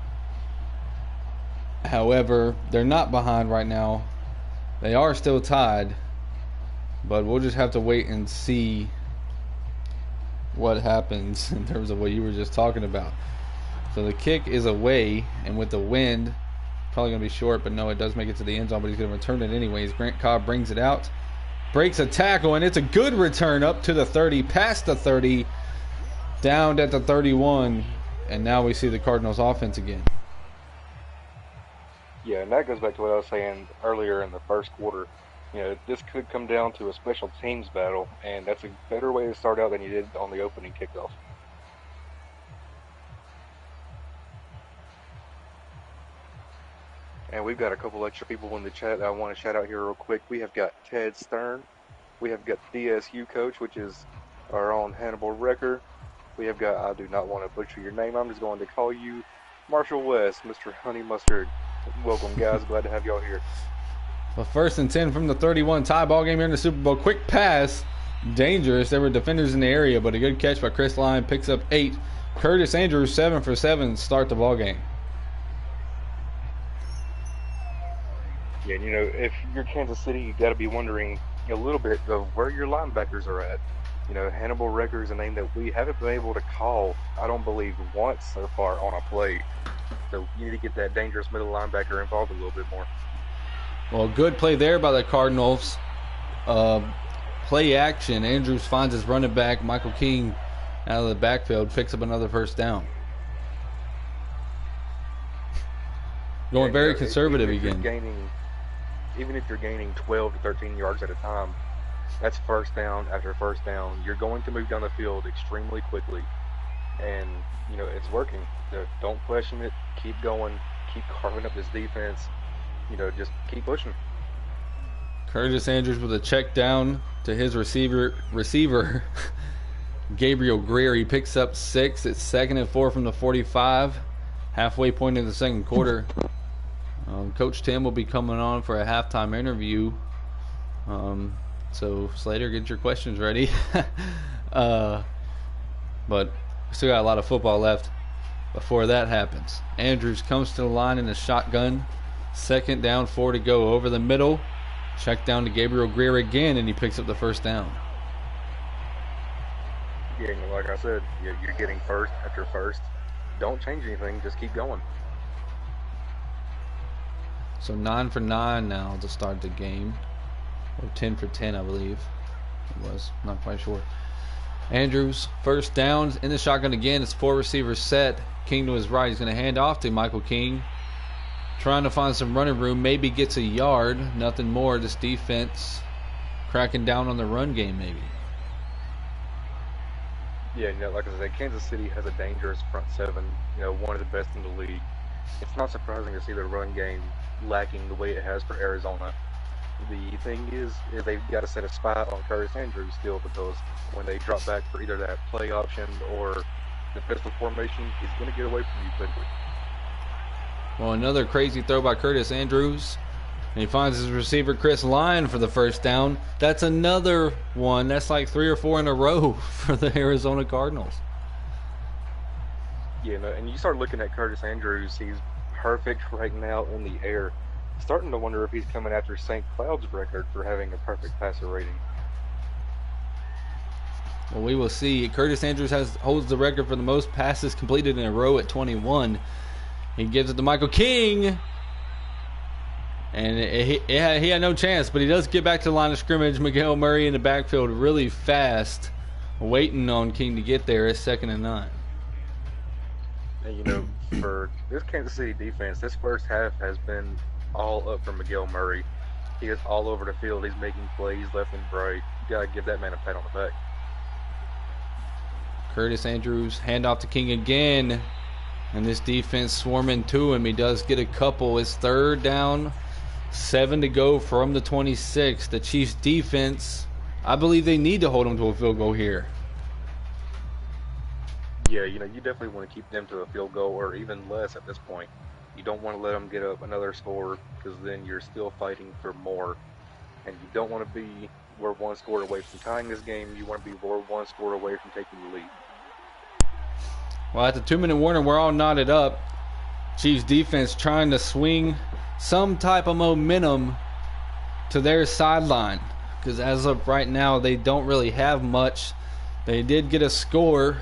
However, they're not behind right now. They are still tied, but we'll just have to wait and see what happens in terms of what you were just talking about. So the kick is away, and with the wind, probably going to be short, but no, it does make it to the end zone, but he's going to return it anyways. Grant Cobb brings it out, breaks a tackle, and it's a good return up to the 30, past the 30, down at the 31, and now we see the Cardinals offense again. Yeah, and that goes back to what I was saying earlier in the first quarter. This could come down to a special teams battle, and that's a better way to start out than you did on the opening kickoff. And we've got a couple extra people in the chat that I want to shout out here real quick. We have got Ted Stern. We have got DSU coach, which is our own Hannibal Wrecker. We have got, I do not want to butcher your name, I'm just going to call you Marshall West, Mr. Honey Mustard. Welcome, guys. Glad to have y'all here. Well, 1st and 10 from the 31. Tie ball game here in the Super Bowl. Quick pass. Dangerous. There were defenders in the area, but a good catch by Chris Lyon. Picks up 8. Curtis Andrews, 7 for 7. Start the ball game. Yeah, if you're Kansas City, you got to be wondering a little bit of where your linebackers are at. Hannibal Wrecker is a name that we haven't been able to call, I don't believe, once so far on a play. So you need to get that dangerous middle linebacker involved a little bit more. Well, good play there by the Cardinals. Play action. Andrews finds his running back, Michael King, out of the backfield, picks up another first down. Going very conservative again. Even if you're gaining 12 to 13 yards at a time, that's first down after first down. You're going to move down the field extremely quickly. and it's working. Don't question it. Keep going. Keep carving up this defense. Just keep pushing. Curtis Andrews with a check down to his receiver Gabriel Greer. He picks up 6. It's 2nd and 4 from the 45. Halfway point in the second quarter. Coach Tim will be coming on for a halftime interview. So Slater, get your questions ready. But we still got a lot of football left before that happens. Andrews comes to the line in a shotgun. 2nd down, 4 to go. Over the middle. Check down to Gabriel Greer again, and he picks up the first down. Yeah, like I said, you're getting first after first. Don't change anything. Just keep going. So 9 for 9 now to start the game. Or 10 for 10, I believe it was. Not quite sure. Andrews, first downs in the shotgun again. It's 4 receivers set. King to his right. He's going to hand off to Michael King. Trying to find some running room. Maybe gets a yard. Nothing more. This defense cracking down on the run game, maybe. Yeah, like I said, Kansas City has a dangerous front seven. One of the best in the league. It's not surprising to see the run game lacking the way it has for Arizona. The thing is they've got to set a spot on Curtis Andrews still, because when they drop back for either that play option or the pistol formation, he's going to get away from you quickly. Well, another crazy throw by Curtis Andrews. And he finds his receiver Chris Lyon for the first down. That's another one. That's like 3 or 4 in a row for the Arizona Cardinals. Yeah, and you start looking at Curtis Andrews, he's perfect right now in the air. Starting to wonder if he's coming after St. Cloud's record for having a perfect passer rating. Well, we will see. Curtis Andrews holds the record for the most passes completed in a row at 21. He gives it to Michael King. And he had no chance, but he does get back to the line of scrimmage. Miguel Murray in the backfield really fast, waiting on King to get there. It's 2nd and 9. And for this Kansas City defense, this first half has been all up for Miguel Murray. He is all over the field. He's making plays left and right. You gotta give that man a pat on the back. Curtis Andrews, handoff to King again. And this defense swarming to him. He does get a couple. It's 3rd down. 7 to go from the 26. The Chiefs defense, I believe they need to hold them to a field goal here. Yeah, you definitely want to keep them to a field goal or even less at this point. You don't want to let them get up another score, because then you're still fighting for more. And you don't want to be we're 1 score away from tying this game. You want to be we're 1 score away from taking the lead. Well, at the 2-minute warning, we're all knotted up. Chiefs defense trying to swing some type of momentum to their sideline, because as of right now, they don't really have much. They did get a score,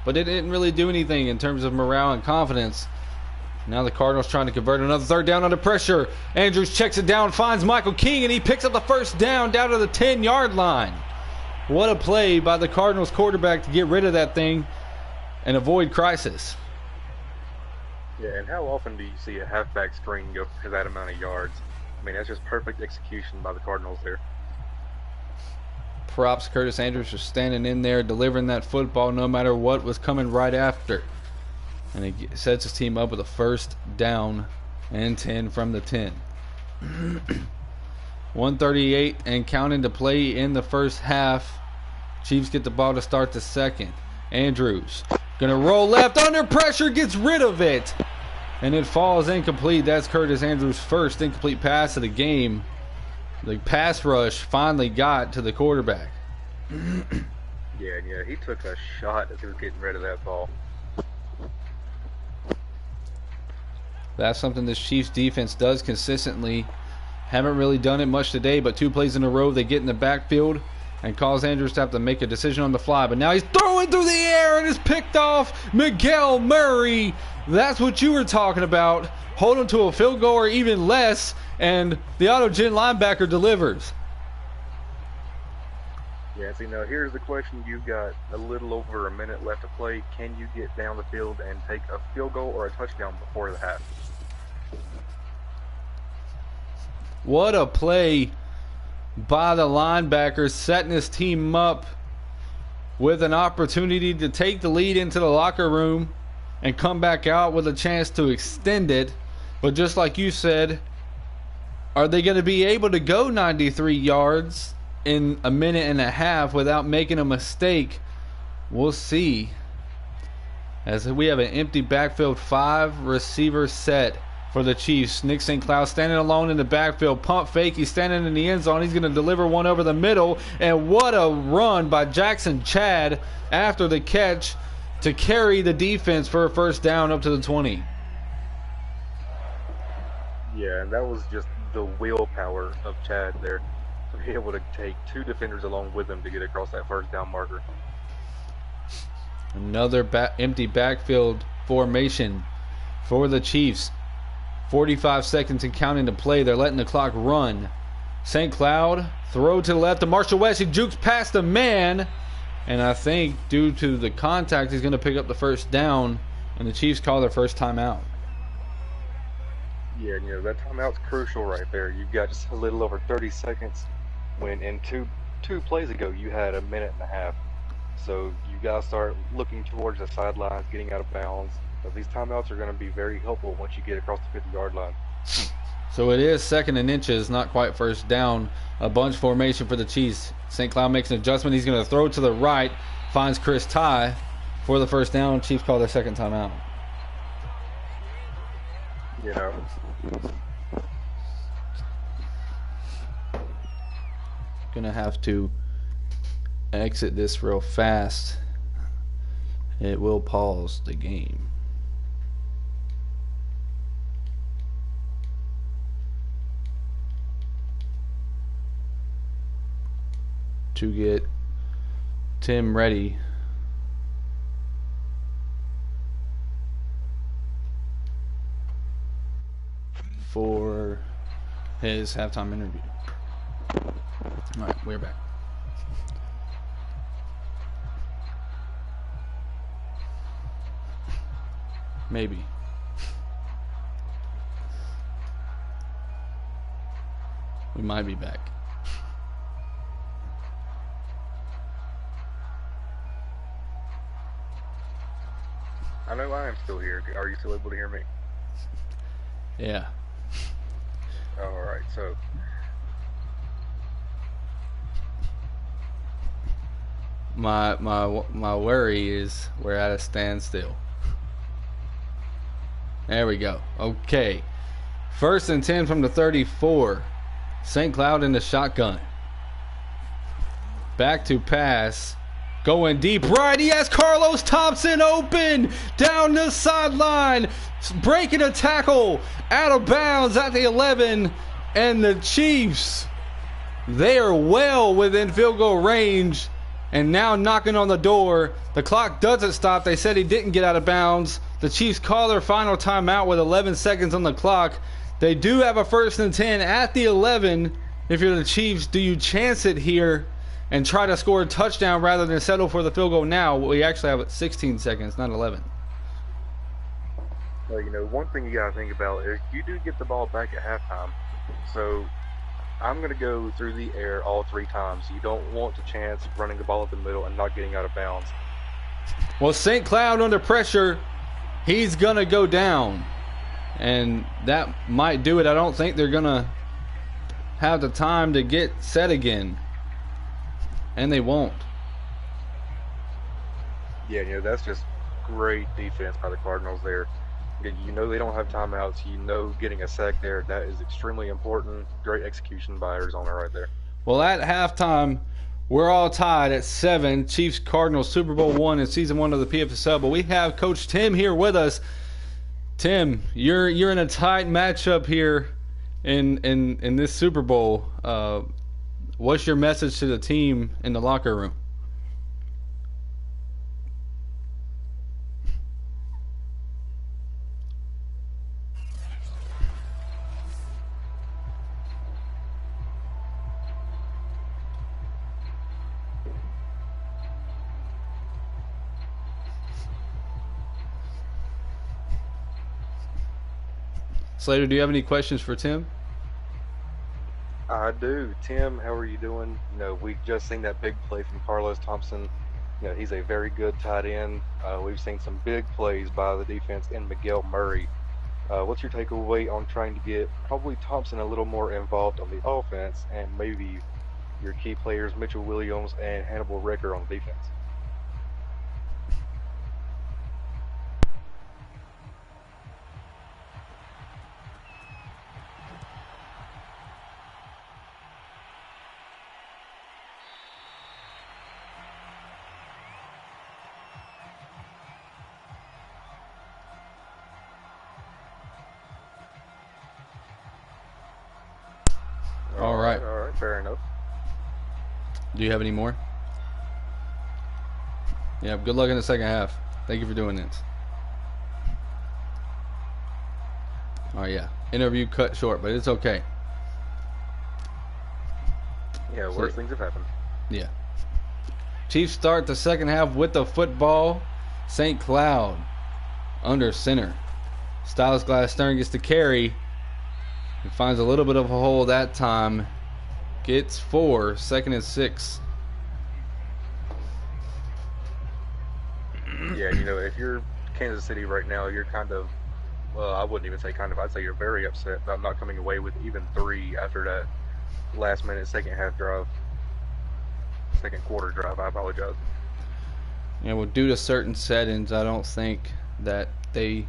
but it didn't really do anything in terms of morale and confidence. Now the Cardinals trying to convert another 3rd down under pressure. Andrews checks it down, finds Michael King, and he picks up the first down to the 10-yard line. What a play by the Cardinals quarterback to get rid of that thing and avoid crisis. Yeah, and how often do you see a halfback screen go for that amount of yards? I mean, that's just perfect execution by the Cardinals there. Props Curtis Andrews for standing in there, delivering that football no matter what was coming right after. And he sets his team up with a 1st down and 10 from the 10. 1:38 and counting to play in the first half. Chiefs get the ball to start the second. Andrews gonna roll left under pressure, gets rid of it, and it falls incomplete. That's Curtis Andrews' first incomplete pass of the game. The pass rush finally got to the quarterback. Yeah, he took a shot as he was getting rid of that ball. That's something this Chiefs defense does consistently. Haven't really done it much today, but 2 plays in a row they get in the backfield and cause Andrews to have to make a decision on the fly. But now he's throwing through the air and is picked off. Miguel Murray. That's what you were talking about. Hold him to a field goal or even less, and the AutoGen linebacker delivers. Yeah, see, now here's the question. You've got a little over a minute left to play. Can you get down the field and take a field goal or a touchdown before the half? What a play by the linebacker, setting his team up with an opportunity to take the lead into the locker room and come back out with a chance to extend it. But just like you said, are they going to be able to go 93 yards in a minute and a half without making a mistake? We'll see. As we have an empty backfield, 5 receiver set for the Chiefs. Nick St. Cloud standing alone in the backfield. Pump fake. He's standing in the end zone. He's going to deliver one over the middle. And what a run by Jackson Chad after the catch to carry the defense for a first down up to the 20. Yeah, and that was just the willpower of Chad there to be able to take 2 defenders along with him to get across that first down marker. Another empty backfield formation for the Chiefs. 45 seconds and counting to play. They're letting the clock run. St. Cloud, throw to the left to Marshall West. He jukes past a man. And I think due to the contact, he's going to pick up the first down. And the Chiefs call their first timeout. Yeah, that timeout's crucial right there. You've got just a little over 30 seconds when in two plays ago you had a minute and a half. So you got to start looking towards the sidelines, getting out of bounds. But these timeouts are going to be very helpful once you get across the 50-yard line. So it is 2nd and inches, not quite first down. A bunch formation for the Chiefs. St. Cloud makes an adjustment. He's going to throw to the right. Finds Chris Ty for the first down. Chiefs call their second timeout. Going to have to exit this real fast. It will pause the game. To get Tim ready for his halftime interview. All right, we're back. Maybe. We might be back. I know I am still here. Are you still able to hear me? Yeah. All right, so my worry is we're at a standstill. There we go. Okay. 1st and 10 from the 34. St. Cloud in the shotgun. Back to pass. Going deep right. He has Carlos Thompson open down the sideline. Breaking a tackle out of bounds at the 11. And the Chiefs, they are well within field goal range. And now knocking on the door. The clock doesn't stop. They said he didn't get out of bounds. The Chiefs call their final timeout with 11 seconds on the clock. They do have a 1st and 10 at the 11. If you're the Chiefs, do you chance it here and try to score a touchdown rather than settle for the field goal now? We actually have 16 seconds, not 11. Well, one thing you got to think about is you do get the ball back at halftime. So I'm going to go through the air all 3 times. You don't want to chance running the ball at the middle and not getting out of bounds. Well, St. Cloud under pressure, he's going to go down. And that might do it. I don't think they're going to have the time to get set again. And they won't. Yeah, that's just great defense by the Cardinals there. They don't have timeouts. Getting a sack there, that is extremely important. Great execution by Arizona right there. Well, at halftime, we're all tied at 7. Chiefs Cardinals Super Bowl 1 in season 1 of the PFSL. But we have Coach Tim here with us. Tim, you're in a tight matchup here in this Super Bowl. What's your message to the team in the locker room? Slater, do you have any questions for Tim? I do. Tim, how are you doing? We just seen that big play from Carlos Thompson. he's a very good tight end. We've seen some big plays by the defense in Miguel Murray. What's your takeaway on trying to get probably Thompson a little more involved on the offense and maybe your key players, Mitchell Williams and Hannibal Ricker on defense? All right. All right, fair enough. Do you have any more? Yeah, good luck in the second half. Thank you for doing this. Oh, yeah. Interview cut short, but it's okay. Yeah, worse things have happened. Yeah. Chiefs start the second half with the football. St. Cloud under center. Styles Glass Stern gets the carry. He finds a little bit of a hole that time. Gets 4, 2nd and 6. Yeah, if you're Kansas City right now, you're kind of, well, I wouldn't even say kind of, I'd say you're very upset about not coming away with even 3 after that last minute second quarter drive. I apologize. Yeah, well, due to certain settings, I don't think that they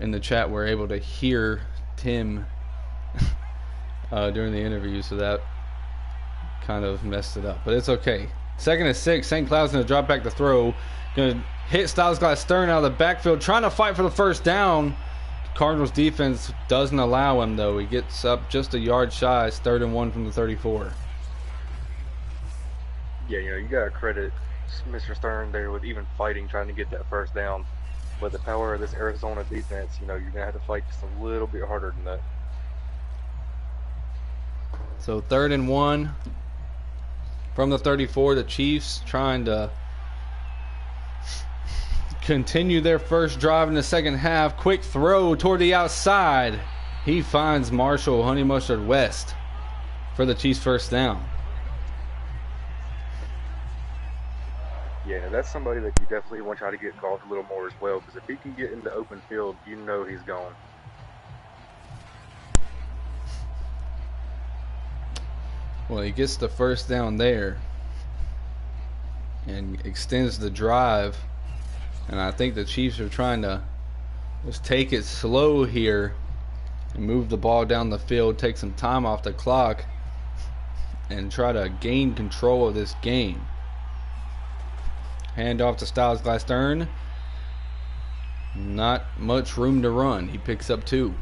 in the chat were able to hear Tim during the interview, so that kind of messed it up. But it's okay. 2nd and 6. St. Cloud's going to drop back to throw. Going to hit Styles Glass Stern out of the backfield, trying to fight for the first down. Cardinals defense doesn't allow him, though. He gets up just a yard shy. It's 3rd and 1 from the 34. Yeah, you got to credit Mr. Stern there with even fighting, trying to get that first down. But the power of this Arizona defense, you're going to have to fight just a little bit harder than that. So 3rd and 1 from the 34. The Chiefs trying to continue their first drive in the second half. Quick throw toward the outside. He finds Marshall Honey Mustard West for the Chiefs' first down. Yeah, that's somebody that you definitely want to try to get involved a little more as well, because if he can get in the open field, he's gone. Well, he gets the first down there and extends the drive. And I think the Chiefs are trying to just take it slow here and move the ball down the field, take some time off the clock, and try to gain control of this game. Hand off to Styles Glass Stern. Not much room to run. He picks up 2.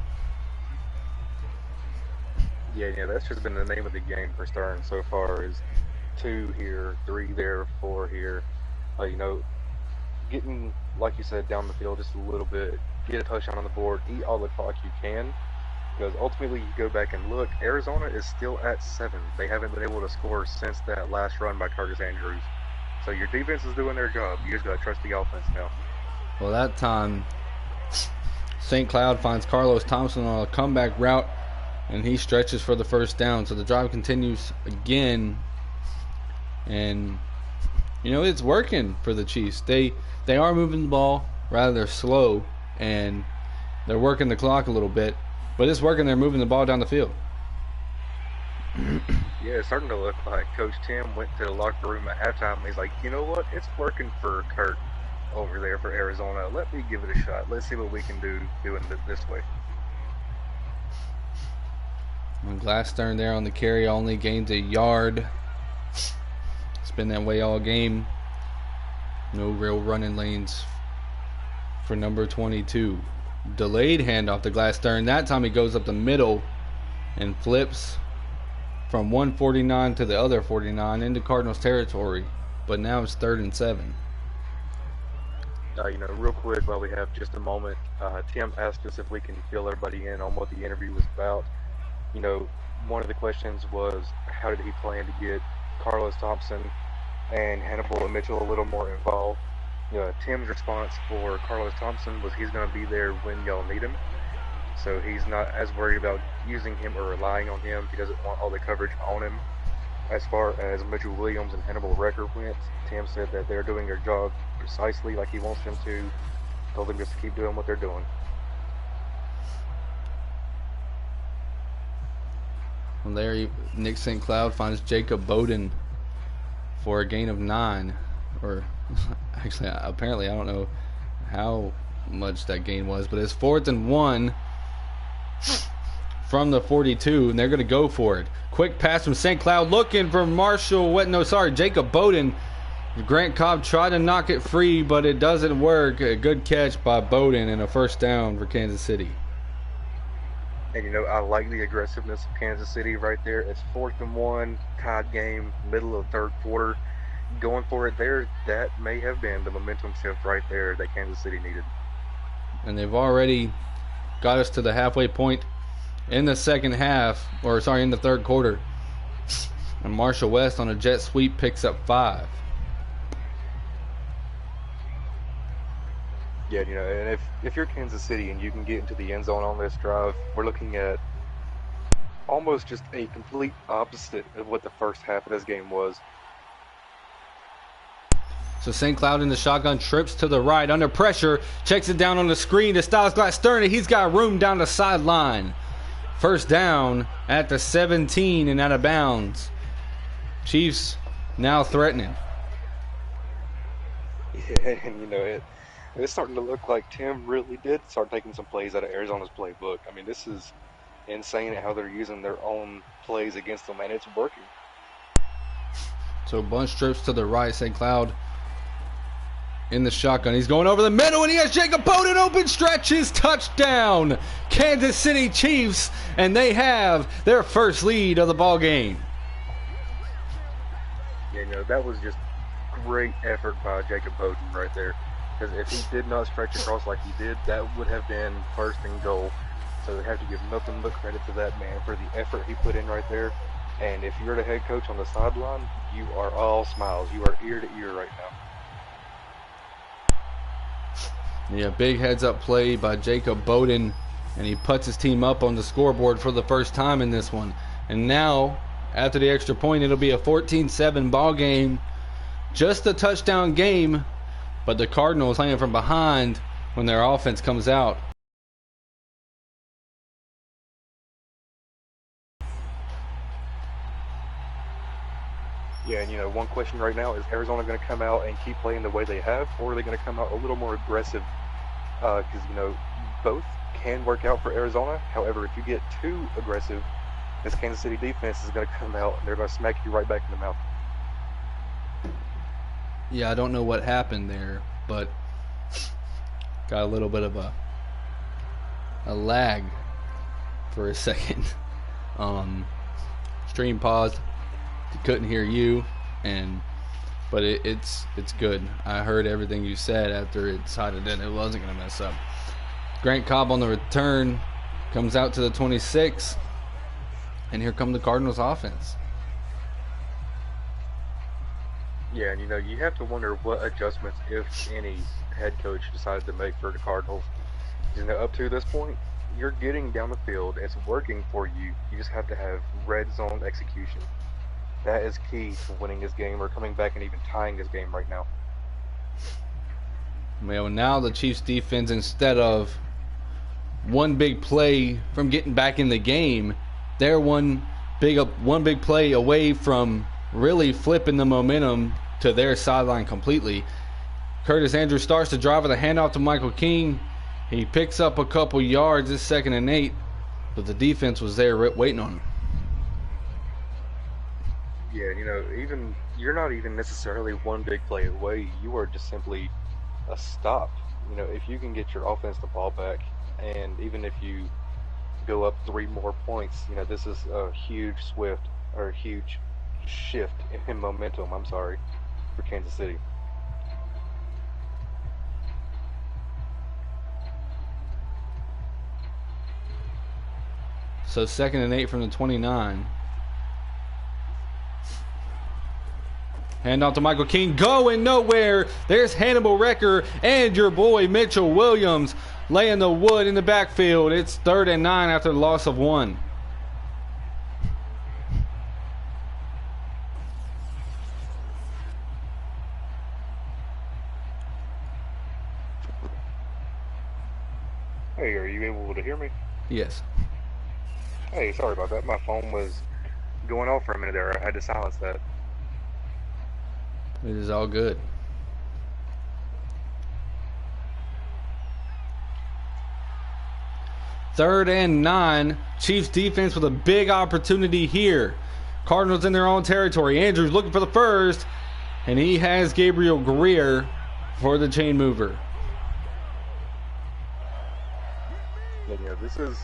Yeah, that's just been the name of the game for Stern so far, is 2 here, 3 there, 4 here. Getting, like you said, down the field just a little bit, get a touchdown on the board, eat all the clock you can, because ultimately you go back and look, Arizona is still at 7. They haven't been able to score since that last run by Curtis Andrews. So your defense is doing their job. You just got to trust the offense now. Well, that time, St. Cloud finds Carlos Thompson on a comeback route, and he stretches for the first down. So the drive continues again, and it's working for the Chiefs. They are moving the ball, rather they're slow, and they're working the clock a little bit, but it's working. They're moving the ball down the field. Yeah, it's starting to look like Coach Tim went to the locker room at halftime and he's like, you know what? It's working for Kurt over there for Arizona. Let me give it a shot. Let's see what we can do doing it this way. And Glass Stern there on the carry only gains a yard. It's been that way all game. No real running lanes for number 22. Delayed handoff to Glass Stern. That time he goes up the middle and flips from 149 to the other 49 into Cardinals territory. But now it's 3rd and 7. Real quick, while we have just a moment, Tim asked us if we can fill everybody in on what the interview was about. One of the questions was, how did he plan to get Carlos Thompson and Hannibal and Mitchell a little more involved? Tim's response for Carlos Thompson was he's going to be there when y'all need him. So he's not as worried about using him or relying on him. He doesn't want all the coverage on him. As far as Mitchell Williams and Hannibal Recker went, Tim said that they're doing their job precisely like he wants them to. Told them just to keep doing what they're doing. From there, Nick St. Cloud finds Jacob Bowden for a gain of 9. Or actually, apparently, I don't know how much that gain was, but it's 4th and 1 from the 42, and they're going to go for it. Quick pass from St. Cloud looking for Jacob Bowden. Grant Cobb tried to knock it free, but it doesn't work. A good catch by Bowden and a first down for Kansas City. And I like the aggressiveness of Kansas City right there. It's 4th and 1, tied game, middle of the 3rd quarter. Going for it there, that may have been the momentum shift right there that Kansas City needed. And they've already got us to the halfway point in the second half, in the 3rd quarter. And Marshall West on a jet sweep picks up 5. Yeah, and if you're Kansas City and you can get into the end zone on this drive, we're looking at almost just a complete opposite of what the first half of this game was. So St. Cloud in the shotgun, trips to the right under pressure, checks it down on the screen to Styles Glass-Stern. He's got room down the sideline. First down at the 17 and out of bounds. Chiefs now threatening. Yeah, and it's starting to look like Tim really did start taking some plays out of Arizona's playbook. I mean, this is insane how they're using their own plays against them, and it's working. So bunch trips to the right. St. Cloud in the shotgun. He's going over the middle, and he has Jacob Bowden open stretches. Touchdown, Kansas City Chiefs, and they have their first lead of the ball game. Yeah, that was just great effort by Jacob Bowden right there. Because if he did not stretch across like he did, that would have been 1st and goal. So we have to give nothing but credit to that man for the effort he put in right there. And if you're the head coach on the sideline, you are all smiles. You are ear to ear right now. Yeah, big heads-up play by Jacob Bowden, and he puts his team up on the scoreboard for the first time in this one. And now, after the extra point, it'll be a 14-7 ball game. Just a touchdown game, but the Cardinals playing from behind when their offense comes out. Yeah, and one question right now is Arizona going to come out and keep playing the way they have, or are they going to come out a little more aggressive? Because, both can work out for Arizona. However, if you get too aggressive, this Kansas City defense is going to come out and they're going to smack you right back in the mouth. Yeah, I don't know what happened there, but got a little bit of a lag for a second. Stream paused. Couldn't hear you, but it's good. I heard everything you said after it decided that it wasn't going to mess up. Grant Cobb on the return comes out to the 26, and here come the Cardinals offense. Yeah, and you have to wonder what adjustments, if any, head coach decided to make for the Cardinals. Up to this point, you're getting down the field. It's working for you. You just have to have red zone execution. That is key to winning this game or coming back and even tying this game right now. Well, now the Chiefs defense, instead of one big play from getting back in the game, they're one big play away from really flipping the momentum to their sideline completely. Curtis Andrews starts to drive with a handoff to Michael King. He picks up a couple yards. It's 2nd and 8, but the defense was there waiting on him. Yeah, even you're not even necessarily one big play away. You are just simply a stop. If you can get your offense the ball back, and even if you go up 3 more points, this is a huge shift in momentum. For Kansas City. So 2nd and 8 from the 29. Handoff to Michael King, going nowhere. There's Hannibal Recker and your boy Mitchell Williams laying the wood in the backfield. It's 3rd and 9 after the loss of 1. Hey, are you able to hear me? Yes. Hey, sorry about that. My phone was going off for a minute there. I had to silence that. It is all good. Third and 9. Chiefs defense with a big opportunity here. Cardinals in their own territory. Andrews looking for the first, and he has Gabriel Greer for the chain mover. This is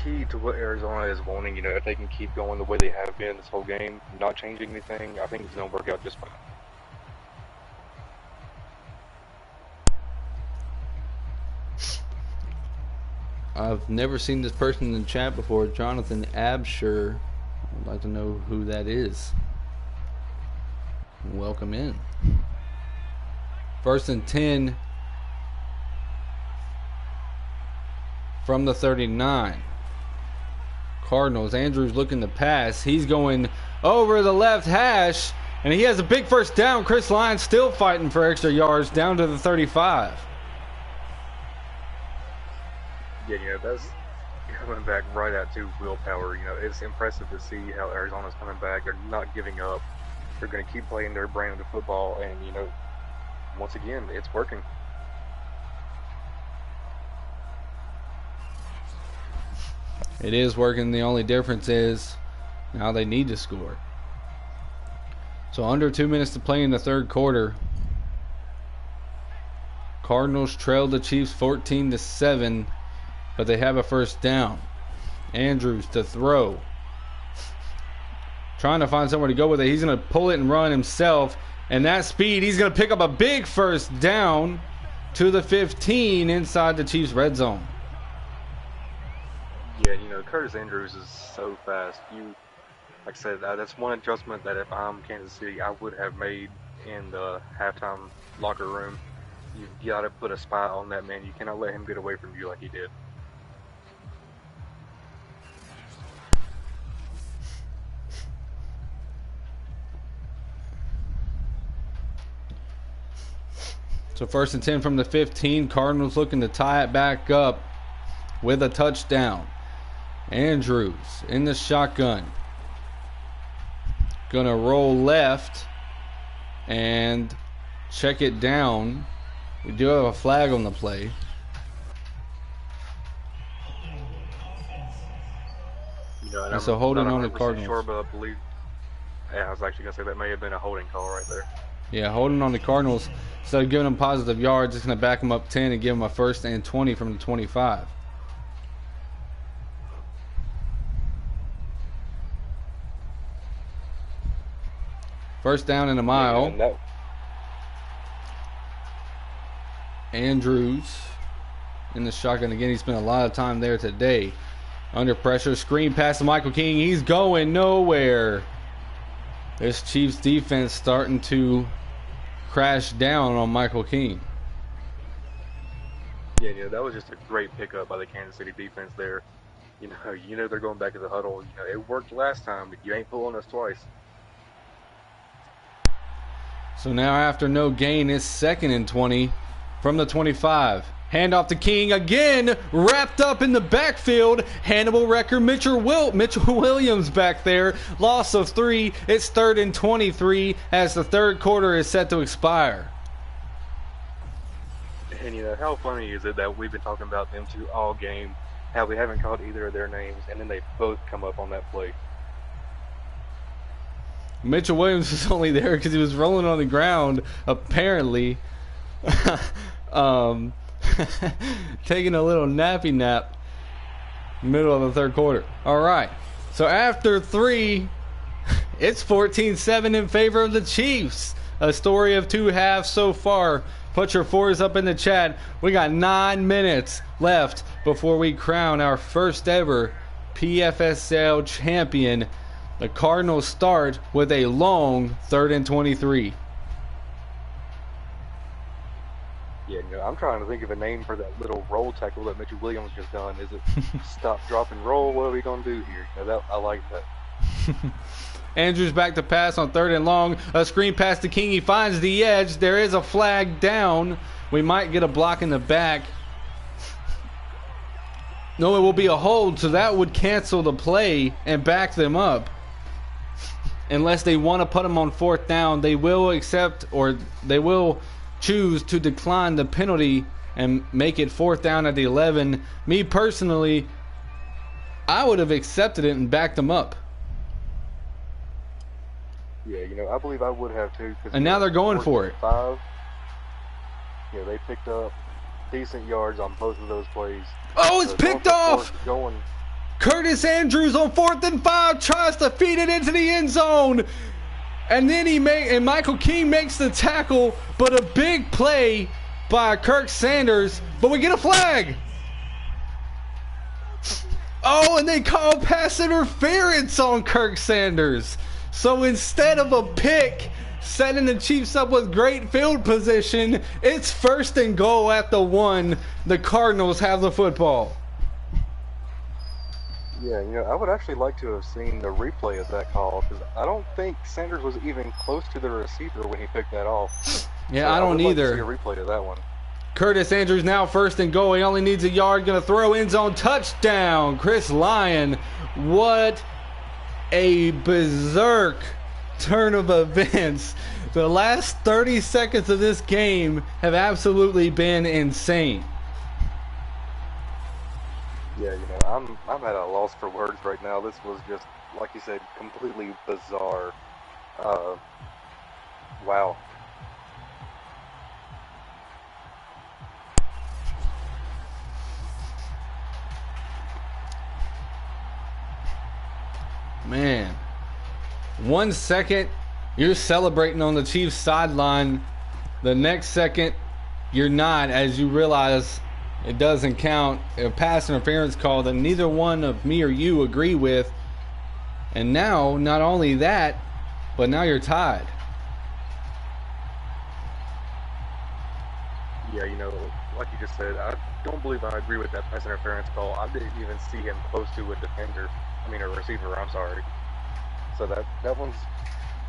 key to what Arizona is wanting. If they can keep going the way they have been this whole game, not changing anything, I think it's going to work out just fine. I've never seen this person in the chat before. Jonathan Absher. I'd like to know who that is. Welcome in. First and 10 from the 39. Cardinals. Andrews looking to pass. He's going over the left hash, and he has a big first down. Chris Lyons still fighting for extra yards down to the 35. Yeah, that's coming back right out to willpower. It's impressive to see how Arizona's coming back. They're not giving up. They're going to keep playing their brand of football, and once again, it's working. It is working. The only difference is now they need to score. So under 2 minutes to play in the third quarter. Cardinals trail the Chiefs 14-7, but they have a first down. Andrews to throw. Trying to find somewhere to go with it. He's going to pull it and run himself. And that speed, he's going to pick up a big first down to the 15 inside the Chiefs' red zone. Yeah, Curtis Andrews is so fast. Like I said, that's one adjustment that if I'm Kansas City, I would have made in the halftime locker room. You've got to put a spy on that man. You cannot let him get away from you like he did. So first and 10 from the 15. Cardinals looking to tie it back up with a touchdown. Andrews in the shotgun. Gonna roll left and check it down. We do have a flag on the play. And so holding on the Cardinals. Sure, but I believe. Yeah, I was actually gonna say that may have been a holding call right there. Yeah, holding on the Cardinals. Instead of giving them positive yards, it's going to back them up 10 and give them a first and 20 from the 25. First down in a mile. Yeah, no. Andrews in the shotgun again. He spent a lot of time there today. Under pressure. Screen pass to Michael King. He's going nowhere. This Chiefs defense starting to crash down on Michael King. Yeah, that was just a great pickup by the Kansas City defense there. They're going back to the huddle. It worked last time, but you ain't fooling us twice. So now after no gain, it's second and 20 from the 25. Handoff to King again, wrapped up in the backfield. Hannibal Wrecker, Mitchell Williams back there. Loss of 3. It's third and 23 as the third quarter is set to expire. And how funny is it that we've been talking about them two all game, how we haven't called either of their names, and then they both come up on that play. Mitchell Williams was only there because he was rolling on the ground, apparently. Taking a little nappy nap middle of the third quarter. All right. So after 3, it's 14-7 in favor of the Chiefs. A story of 2 halves so far. Put your 4s up in the chat. We got 9 minutes left before we crown our first ever PFSL champion. The Cardinals start with a long 3rd and 23. Yeah, I'm trying to think of a name for that little roll tackle that Mitchell Williams just done. Is it stop, drop, and roll? What are we going to do here? I like that. Andrews back to pass on 3rd and long. A screen pass to King. He finds the edge. There is a flag down. We might get a block in the back. No, it will be a hold, so that would cancel the play and back them up. Unless they want to put them on 4th down, they will accept, or they will choose to decline the penalty and make it 4th down at the 11. Me personally, I would have accepted it and backed them up. Yeah, I believe I would have too. And now they're going for it. 5. They picked up decent yards on both of those plays. Oh, it's picked off! Going. Curtis Andrews on 4th and 5 tries to feed it into the end zone. And then and Michael King makes the tackle, but a big play by Kirk Sanders. But we get a flag. Oh, and they call pass interference on Kirk Sanders. So instead of a pick, setting the Chiefs up with great field position, it's 1st and goal at the 1. The Cardinals have the football. Yeah, I would actually like to have seen the replay of that call, because I don't think Sanders was even close to the receiver when he picked that off. Yeah, so I don't either. Like to see a replay of that one. Curtis Andrews now 1st and goal. He only needs a yard. Going to throw end zone touchdown. Chris Lyon. What a berserk turn of events. The last 30 seconds of this game have absolutely been insane. Yeah, I'm at a loss for words right now. This was just, like you said, completely bizarre. Wow. Man, 1 second you're celebrating on the Chiefs sideline. The next second you're not, as you realize it doesn't count. A pass interference call that neither one of me or you agree with. And now, not only that, but now you're tied. Yeah, like you just said, I don't believe I agree with that pass interference call. I didn't even see him close to a receiver, I'm sorry. So that one's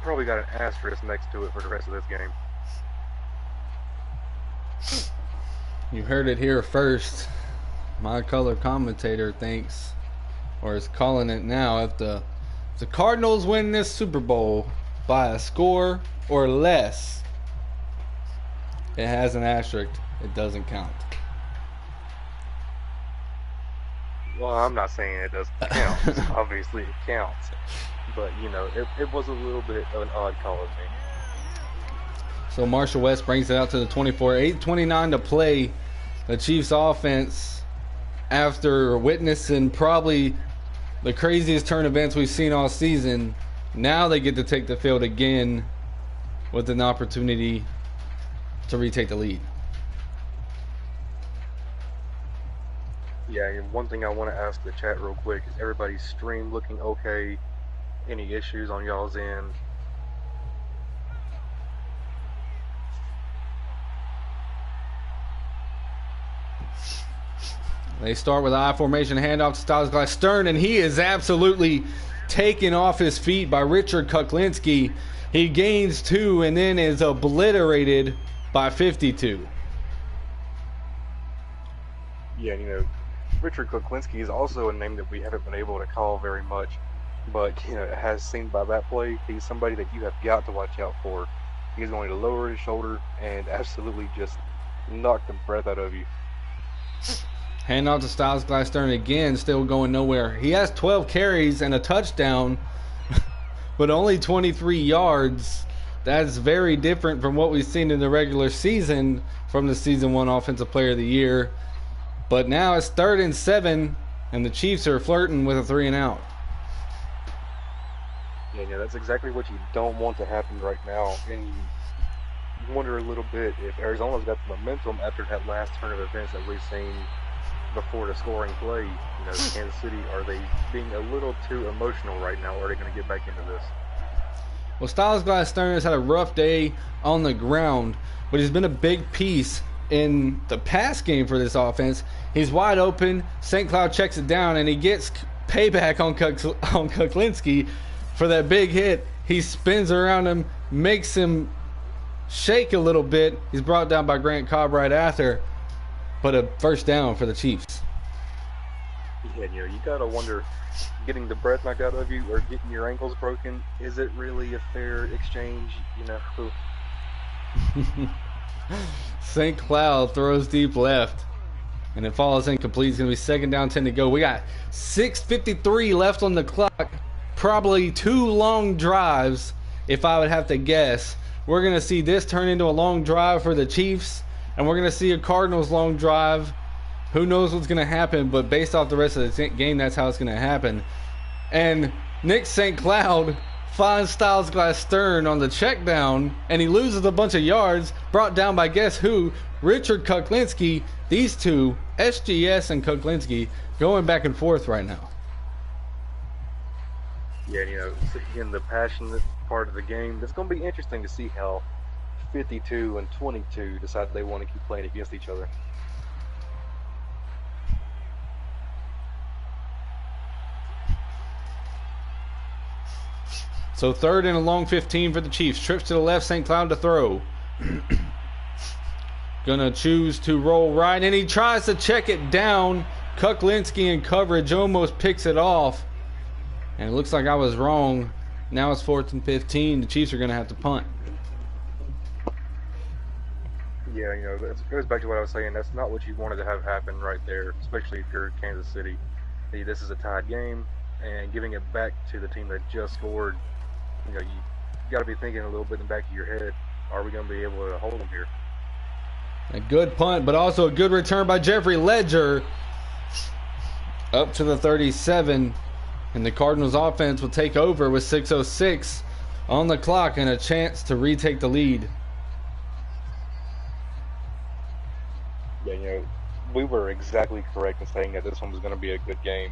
probably got an asterisk next to it for the rest of this game. You heard it here first. My color commentator thinks, or is calling it now, if the Cardinals win this Super Bowl by a score or less, it has an asterisk. It doesn't count. Well, I'm not saying it doesn't count. Obviously it counts. But, it was a little bit of an odd call of me. So Marshall West brings it out to the 24. 8:29 to play. The Chiefs offense, after witnessing probably the craziest turn events we've seen all season, now they get to take the field again with an opportunity to retake the lead. Yeah, and one thing I want to ask the chat real quick, is everybody's stream looking okay? Any issues on y'all's end? They start with an I formation handoff to Styles Stern, and he is absolutely taken off his feet by Richard Kuklinski. He gains 2 and then is obliterated by 52. Yeah, Richard Kuklinski is also a name that we haven't been able to call very much, but as seen by that play, he's somebody that you have got to watch out for. He's going to lower his shoulder and absolutely just knock the breath out of you. Hand off to Styles Stern again, still going nowhere. He has 12 carries and a touchdown, but only 23 yards. That's very different from what we've seen in the regular season from the Season 1 Offensive Player of the Year. But now it's 3rd and 7, and the Chiefs are flirting with a 3 and out. Yeah, that's exactly what you don't want to happen right now. And you wonder a little bit if Arizona's got the momentum after that last turn of events that we've seen before the scoring play. Kansas City, are they being a little too emotional right now, or are they going to get back into this? Well, Styles Stern has had a rough day on the ground, but he's been a big piece in the pass game for this offense. He's wide open. St. Cloud checks it down, and he gets payback on Kuklinski for that big hit. He spins around him, makes him shake a little bit. He's brought down by Grant Cobb right after, but a first down for the Chiefs. And you gotta wonder, getting the breath knocked out of you or getting your ankles broken, is it really a fair exchange? St. Cloud throws deep left, and it falls incomplete. It's going to be second down, 10 to go. We got 6:53 left on the clock. Probably 2 long drives, if I would have to guess. We're going to see this turn into a long drive for the Chiefs, and we're going to see a Cardinals long drive. Who knows what's going to happen, but based off the rest of the game, that's how it's going to happen. And Nick St. Cloud finds Styles Glass Stern on the check down, and he loses a bunch of yards, brought down by guess who? Richard Kuklinski. These two, SGS and Kuklinski, going back and forth right now. Yeah, in the passionate part of the game, it's going to be interesting to see how 52 and 22 decide they want to keep playing against each other. So third and a long 15 for the Chiefs. Trips to the left, St. Cloud to throw. Gonna choose to roll right, and he tries to check it down. Kuklinski in coverage almost picks it off. And it looks like I was wrong. Now it's 4th and 15. The Chiefs are gonna have to punt. Yeah, it goes back to what I was saying. That's not what you wanted to have happen right there, especially if you're Kansas City. Hey, this is a tied game, and giving it back to the team that just scored, you got to be thinking a little bit in the back of your head, are we going to be able to hold them here? A good punt, but also a good return by Jeffrey Ledger. Up to the 37, and the Cardinals offense will take over with 6:06 on the clock and a chance to retake the lead. Yeah, we were exactly correct in saying that this one was going to be a good game.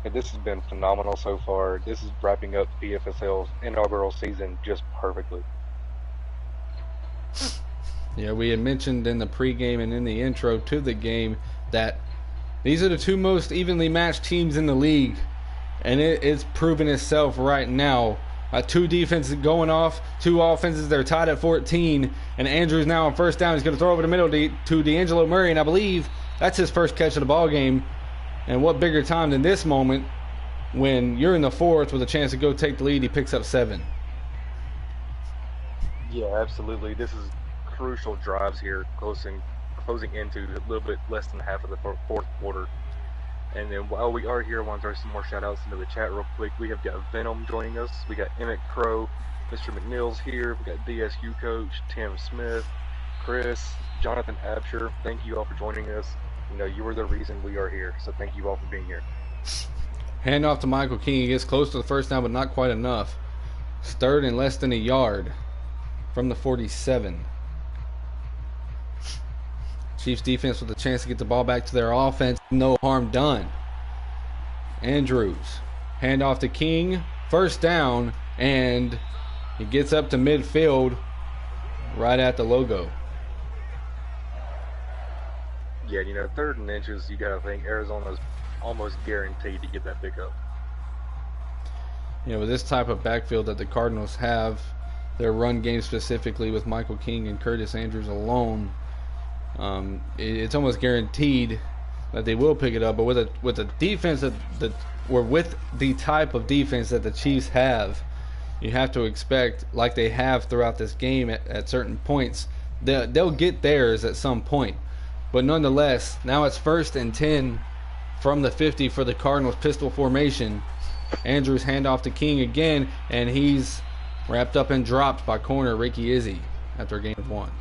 And this has been phenomenal so far. This is wrapping up PFSL's inaugural season just perfectly. Yeah, we had mentioned in the pregame and in the intro to the game that these are the 2 most evenly matched teams in the league. And it's proven itself right now. 2 defenses going off, 2 offenses. They're tied at 14. And Andrews now on first down. He's going to throw over the middle to D'Angelo Murray. And I believe that's his first catch of the ball game. And what bigger time than this moment when you're in the 4th with a chance to go take the lead. He picks up 7. Yeah, absolutely. This is crucial drives here, closing into a little bit less than half of the 4th quarter. And then while we are here, I want to throw some more shout-outs into the chat real quick. We have got Venom joining us. We got Emmett Crow, Mr. McNeil's here. We got DSU coach, Tim Smith, Chris, Jonathan Absher. Thank you all for joining us. You were the reason we are here, so thank you all for being here. Hand off to Michael King. He gets close to the first down, but not quite enough. 3rd and less than a yard from the 47. Chiefs defense with a chance to get the ball back to their offense. No harm done. Andrews. Hand off to King. First down, and he gets up to midfield right at the logo. Yeah, 3rd and inches, you got to think Arizona's almost guaranteed to get that pickup. With this type of backfield that the Cardinals have, their run game specifically with Michael King and Curtis Andrews alone, it's almost guaranteed that they will pick it up. But with a defense with the type of defense that the Chiefs have, you have to expect, like they have throughout this game at certain points, they'll get theirs at some point. But nonetheless, now it's 1st and 10 from the 50 for the Cardinals pistol formation. Andrews hand off to King again, and he's wrapped up and dropped by corner Ricky Izzy after a gain of 1.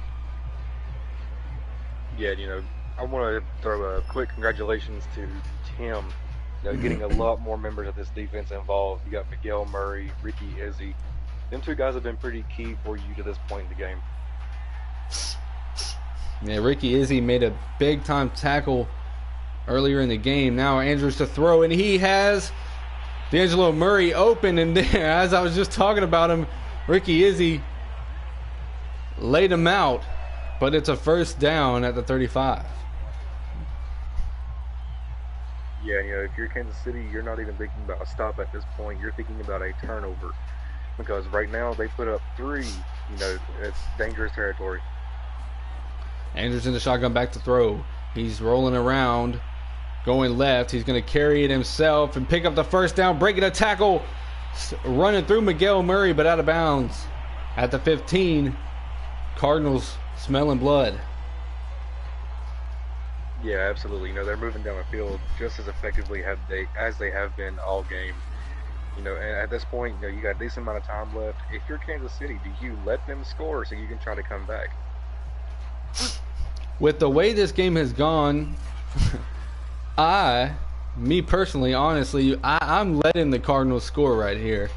Yeah, I want to throw a quick congratulations to Tim. Getting a lot more members of this defense involved. You got Miguel Murray, Ricky Izzy. Them 2 guys have been pretty key for you to this point in the game. Yeah, Ricky Izzy made a big-time tackle earlier in the game. Now Andrews to throw, and he has D'Angelo Murray open. And then, as I was just talking about him, Ricky Izzy laid him out, but it's a first down at the 35. Yeah, if you're Kansas City, you're not even thinking about a stop at this point. You're thinking about a turnover. Because right now they put up 3. It's dangerous territory. Andrews in the shotgun, back to throw. He's rolling around, going left. He's going to carry it himself and pick up the first down, breaking a tackle, running through Miguel Murray, but out of bounds at the 15. Cardinals smelling blood. Yeah, absolutely. They're moving down the field just as effectively as they have been all game. And at this point, you got a decent amount of time left. If you're Kansas City, do you let them score so you can try to come back? With the way this game has gone, me personally, honestly, I'm letting the Cardinals score right here.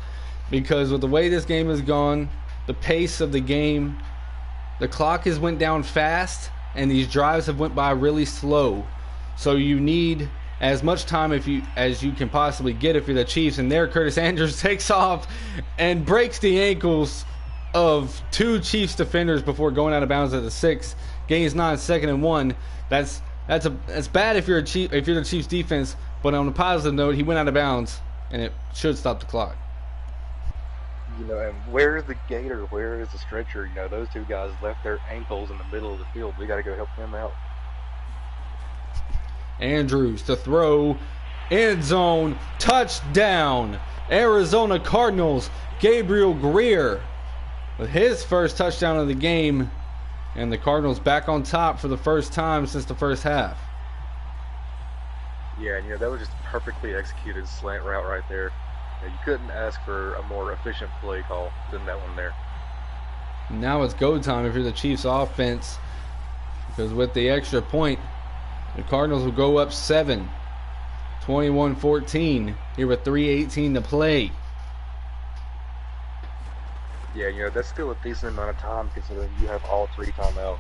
Because with the way this game has gone, the pace of the game, the clock has went down fast, and these drives have went by really slow. So you need as much time as you can possibly get if you're the Chiefs. And there, Curtis Andrews takes off and breaks the ankles of 2 Chiefs defenders before going out of bounds at the 6. Gains 9, 2nd and 1. That's bad if you're the Chiefs defense. But on a positive note, he went out of bounds, and it should stop the clock. And where is the gator? Where is the stretcher? Those 2 guys left their ankles in the middle of the field. We got to go help them out. Andrews to throw, end zone, touchdown. Arizona Cardinals, Gabriel Greer with his first touchdown of the game, and the Cardinals back on top for the first time since the first half. Yeah, that was just a perfectly executed slant route right there. You couldn't ask for a more efficient play call than that one there. Now it's go time if you're the Chiefs offense, because with the extra point, the Cardinals will go up 7, 21-14, here with 3:18 to play. Yeah, that's still a decent amount of time considering you have all 3 timeouts.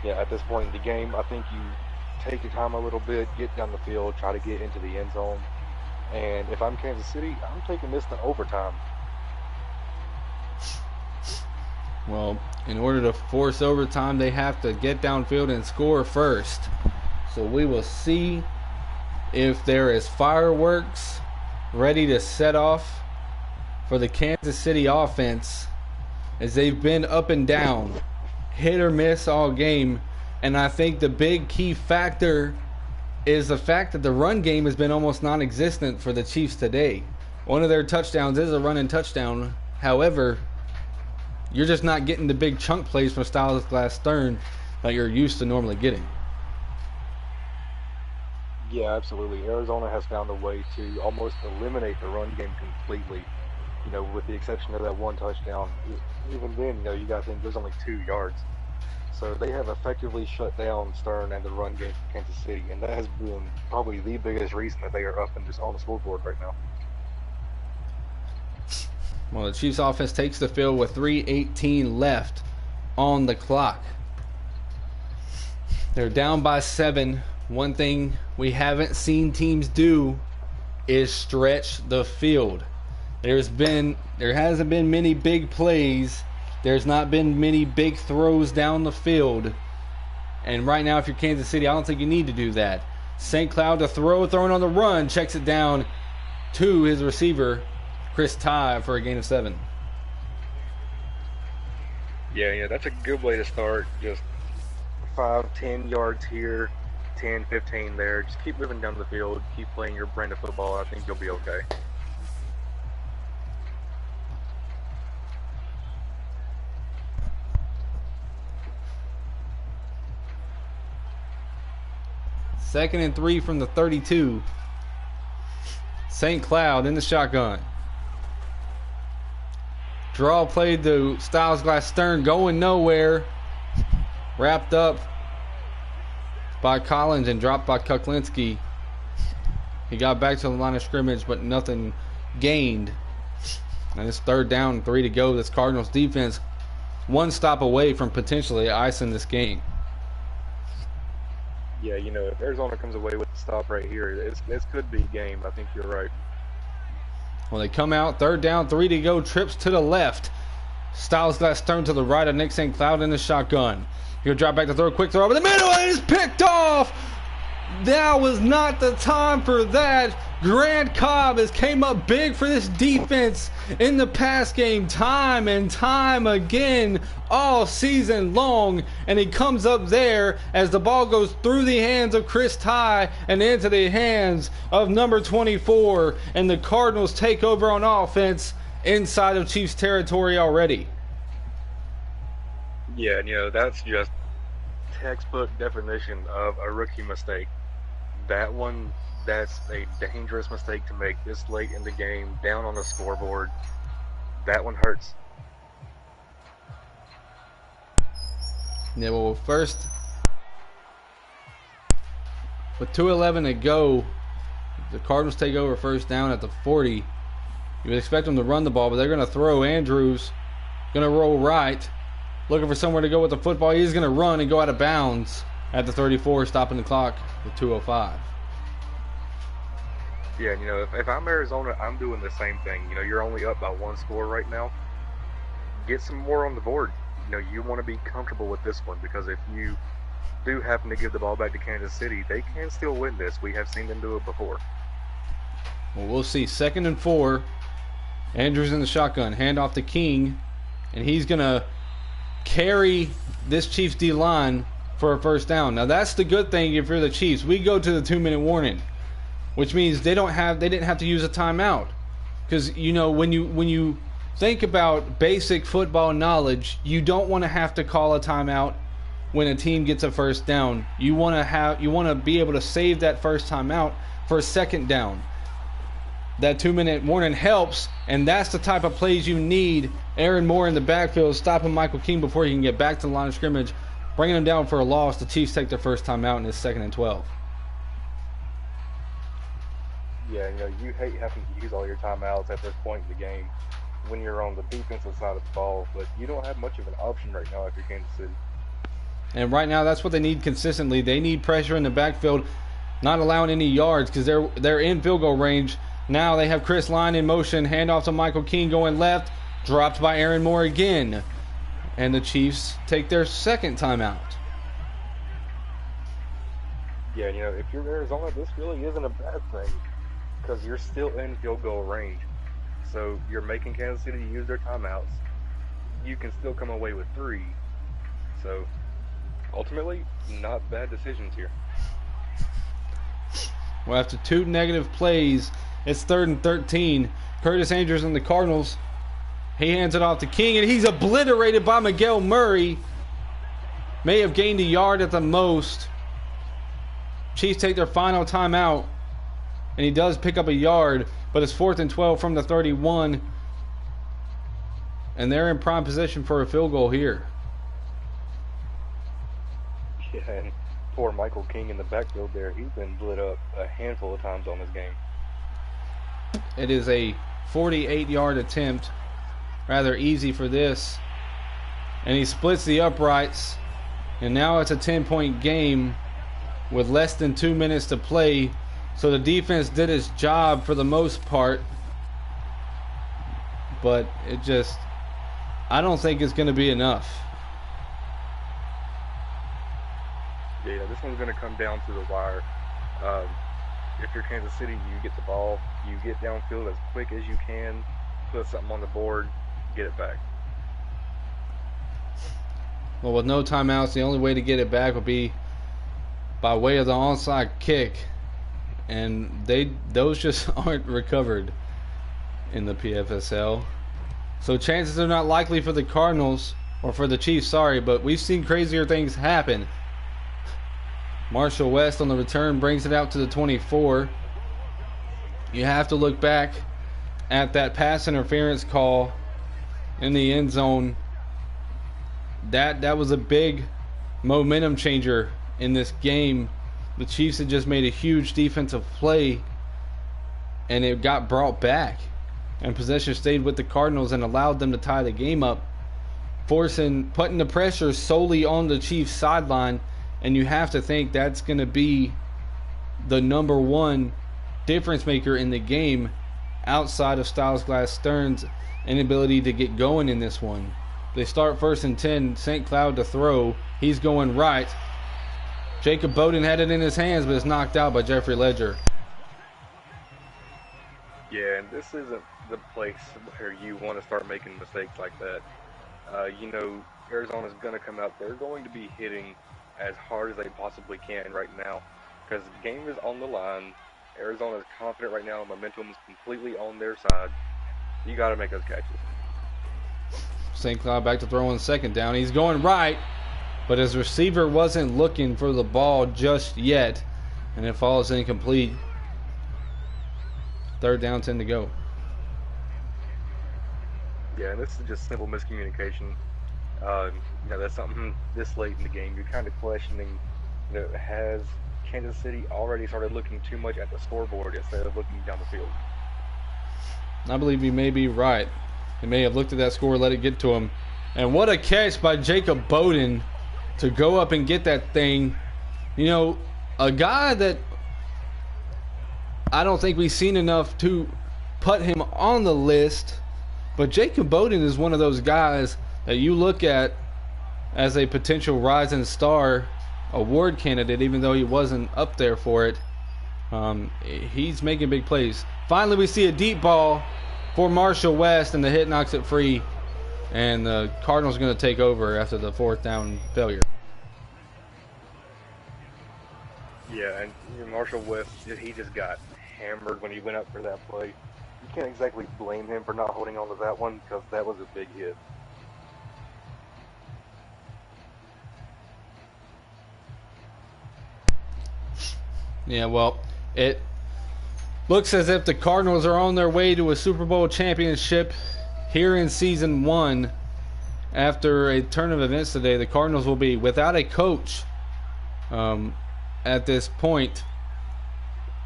Yeah, at this point in the game, I think you take your time a little bit, get down the field, try to get into the end zone. And if I'm Kansas City, I'm taking this to overtime. Well, in order to force overtime, they have to get downfield and score first. So we will see if there is fireworks ready to set off for the Kansas City offense, as they've been up and down, hit or miss all game. And I think the big key factor is the fact that the run game has been almost non-existent for the Chiefs today. One of their touchdowns is a running touchdown. However, you're just not getting the big chunk plays from Styles Glass-Stern that you're used to normally getting. Yeah, absolutely. Arizona has found a way to almost eliminate the run game completely, with the exception of that one touchdown. Even then, you got to think there's only 2 yards. So they have effectively shut down Stern and the run game for Kansas City, and that has been probably the biggest reason that they are up and just on the scoreboard right now. Well, the Chiefs offense takes the field with 3:18 left on the clock. They're down by 7. One thing we haven't seen teams do is stretch the field. There hasn't been many big plays. There's not been many big throws down the field. And right now, if you're Kansas City, I don't think you need to do that. St. Cloud to throwing on the run, checks it down to his receiver, Chris Tye, for a gain of 7. Yeah, that's a good way to start. Just 5-10 yards here, 10-15 there. Just keep moving down the field, keep playing your brand of football. I think you'll be okay. Second and 3 from the 32. St. Cloud in the shotgun. Draw played to Styles Glass-Stern, going nowhere. Wrapped up by Collins and dropped by Kuklinski. He got back to the line of scrimmage, but nothing gained. And it's 3rd down, 3 to go. This Cardinals defense one stop away from potentially icing this game. Yeah, if Arizona comes away with the stop right here, this could be game. I think you're right. Well, they come out, 3rd down, 3 to go, trips to the left. Styles Glass-Stern to the right of Nick St. Cloud in the shotgun. He'll drop back to throw, quick throw over the middle, and it's picked off That was not the time for that. Grant Cobb has came up big for this defense in the pass game time and time again all season long, and he comes up there as the ball goes through the hands of Chris Ty and into the hands of number 24, and the Cardinals take over on offense inside of Chiefs territory already. Yeah, and that's just textbook definition of a rookie mistake. That one, that's a dangerous mistake to make this late in the game, down on the scoreboard. That one hurts. Yeah, well, first, with 2:11 to go, the Cardinals take over first down at the 40. You would expect them to run the ball, but they're going to throw. Andrews going to roll right, looking for somewhere to go with the football. He's going to run and go out of bounds at the 34, stopping the clock at 2:05. Yeah, if I'm Arizona, I'm doing the same thing. You're only up by one score right now. Get some more on the board. You want to be comfortable with this one, because if you do happen to give the ball back to Kansas City, they can still win this. We have seen them do it before. Well, we'll see. 2nd and 4. Andrews in the shotgun. Hand off to King, and he's going to carry this Chiefs D-line for a first down. Now, that's the good thing if you're the Chiefs. We go to the 2-minute warning, which means they didn't have to use a timeout. Because, when you think about basic football knowledge, you don't want to have to call a timeout when a team gets a first down. You want to be able to save that first timeout for a second down. That 2-minute warning helps, and that's the type of plays you need. Aaron Moore in the backfield, stopping Michael King before he can get back to the line of scrimmage, bringing him down for a loss. The Chiefs take their first timeout, and it's 2nd and 12. Yeah, you hate having to use all your timeouts at this point in the game when you're on the defensive side of the ball, but you don't have much of an option right now if you're Kansas City. And right now, that's what they need consistently. They need pressure in the backfield, not allowing any yards, because they're in field goal range. Now they have Chris Line in motion, handoff to Michael King going left, dropped by Aaron Moore again. And the Chiefs take their second timeout. Yeah, if you're Arizona, this really isn't a bad thing, because you're still in field goal range. So you're making Kansas City use their timeouts. You can still come away with 3. So ultimately, not bad decisions here. Well, after 2 negative plays, it's 3rd and 13. Curtis Andrews and the Cardinals. He hands it off to King, and he's obliterated by Miguel Murray. May have gained a yard at the most. Chiefs take their final timeout, and he does pick up a yard, but it's 4th and 12 from the 31. And they're in prime position for a field goal here. Yeah, and poor Michael King in the backfield there. He's been lit up a handful of times on this game. It is a 48-yard attempt. Rather easy for this. And he splits the uprights. And now it's a 10-point game with less than 2 minutes to play. So the defense did its job for the most part. But I don't think it's going to be enough. Yeah, this one's going to come down to the wire. If you're Kansas City, you get the ball, you get downfield as quick as you can, put something on the board, get it back. Well, with no timeouts, the only way to get it back would be by way of the onside kick. And those just aren't recovered in the PFSL. So chances are not likely for the Cardinals, or for the Chiefs, sorry, but we've seen crazier things happen. Marshall West on the return brings it out to the 24. You have to look back at that pass interference call in the end zone. That was a big momentum changer in this game. The Chiefs had just made a huge defensive play, and it got brought back. And possession stayed with the Cardinals and allowed them to tie the game up, putting the pressure solely on the Chiefs sideline. And you have to think that's going to be the number one difference maker in the game, outside of Styles Glass Stearns' inability to get going in this one. They start 1st and 10. St. Cloud to throw. He's going right. Jacob Bowden had it in his hands, but it's knocked out by Jeffrey Ledger. Yeah, and this isn't the place where you want to start making mistakes like that. You know, Arizona's going to come out. They're going to be hitting as hard as they possibly can right now because the game is on the line. Arizona's confident right now. Momentum's completely on their side. You got to make those catches. St. Cloud back to throw on second down. He's going right, but his receiver wasn't looking for the ball just yet, and it falls incomplete. Third down, 10 to go. Yeah, and this is just simple miscommunication. You know, that's something this late in the game. You're kind of questioning, you know, has Kansas City already started looking too much at the scoreboard instead of looking down the field? I believe you may be right. He may have looked at that score, let it get to him. And what a catch by Jacob Bowden to go up and get that thing. You know, a guy that I don't think we've seen enough to put him on the list. But Jacob Bowden is one of those guys that you look at as a potential rising star award candidate, even though he wasn't up there for it. He's making big plays. Finally, we see a deep ball for Marshall West, and the hit knocks it free. And the Cardinals are going to take over after the fourth down failure. Yeah, and you know, Marshall West, he just got hammered when he went up for that play. You can't exactly blame him for not holding on to that one because that was a big hit. Yeah, well, it looks as if the Cardinals are on their way to a Super Bowl championship here in Season 1. After a turn of events today, the Cardinals will be without a coach at this point,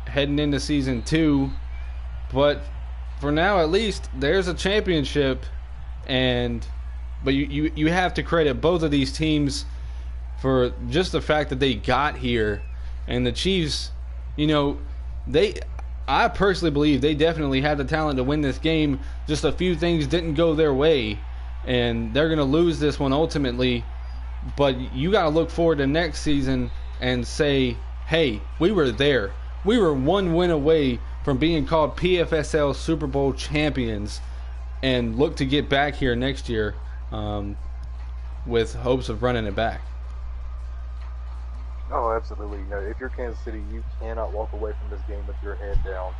heading into Season 2. But for now, at least, there's a championship. But you have to credit both of these teams for just the fact that they got here. And the Chiefs, you know, I personally believe they definitely had the talent to win this game. Just a few things didn't go their way, and they're going to lose this one ultimately. But you got to look forward to next season and say, hey, we were there. We were one win away from being called PFSL Super Bowl champions, and look to get back here next year with hopes of running it back. Oh, absolutely. You know, if you're Kansas City, you cannot walk away from this game with your head down.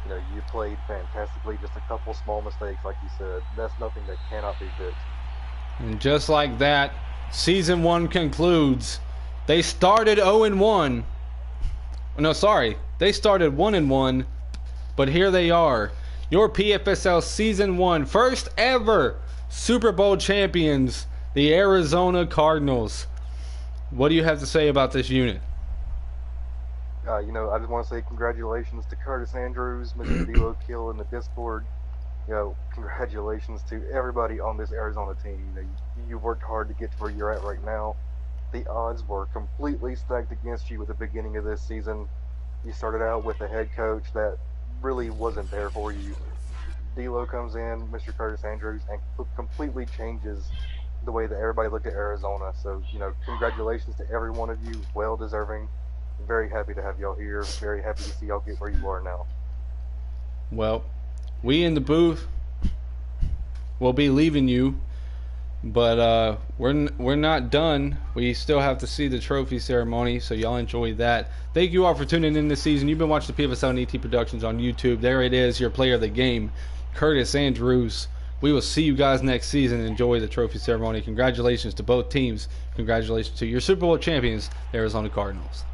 You know, you played fantastically. Just a couple small mistakes, like you said. That's nothing that cannot be fixed. And just like that, Season 1 concludes. They started 0-1. No, sorry. They started 1-1, but here they are. Your PFSL Season 1 first ever Super Bowl champions, the Arizona Cardinals. What do you have to say about this unit? You know, I just want to say congratulations to Curtis Andrews, Mr. D'Lo Kill in the Discord. You know, congratulations to everybody on this Arizona team. You know, you worked hard to get to where you're at right now. The odds were completely stacked against you at the beginning of this season. You started out with a head coach that really wasn't there for you. D'Lo comes in, Mr. Curtis Andrews, and completely changes the way that everybody looked at Arizona. So, you know, congratulations to every one of you. Well deserving. Very happy to have y'all here. Very happy to see y'all get where you are now. Well, we in the booth will be leaving you, but we're not done. We still have to see the trophy ceremony, so y'all enjoy that. Thank you all for tuning in this season. You've been watching the PFSL and ET Productions on YouTube. There it is, your player of the game, Curtis Andrews. We will see you guys next season. Enjoy the trophy ceremony. Congratulations to both teams. Congratulations to your Super Bowl champions, the Arizona Cardinals.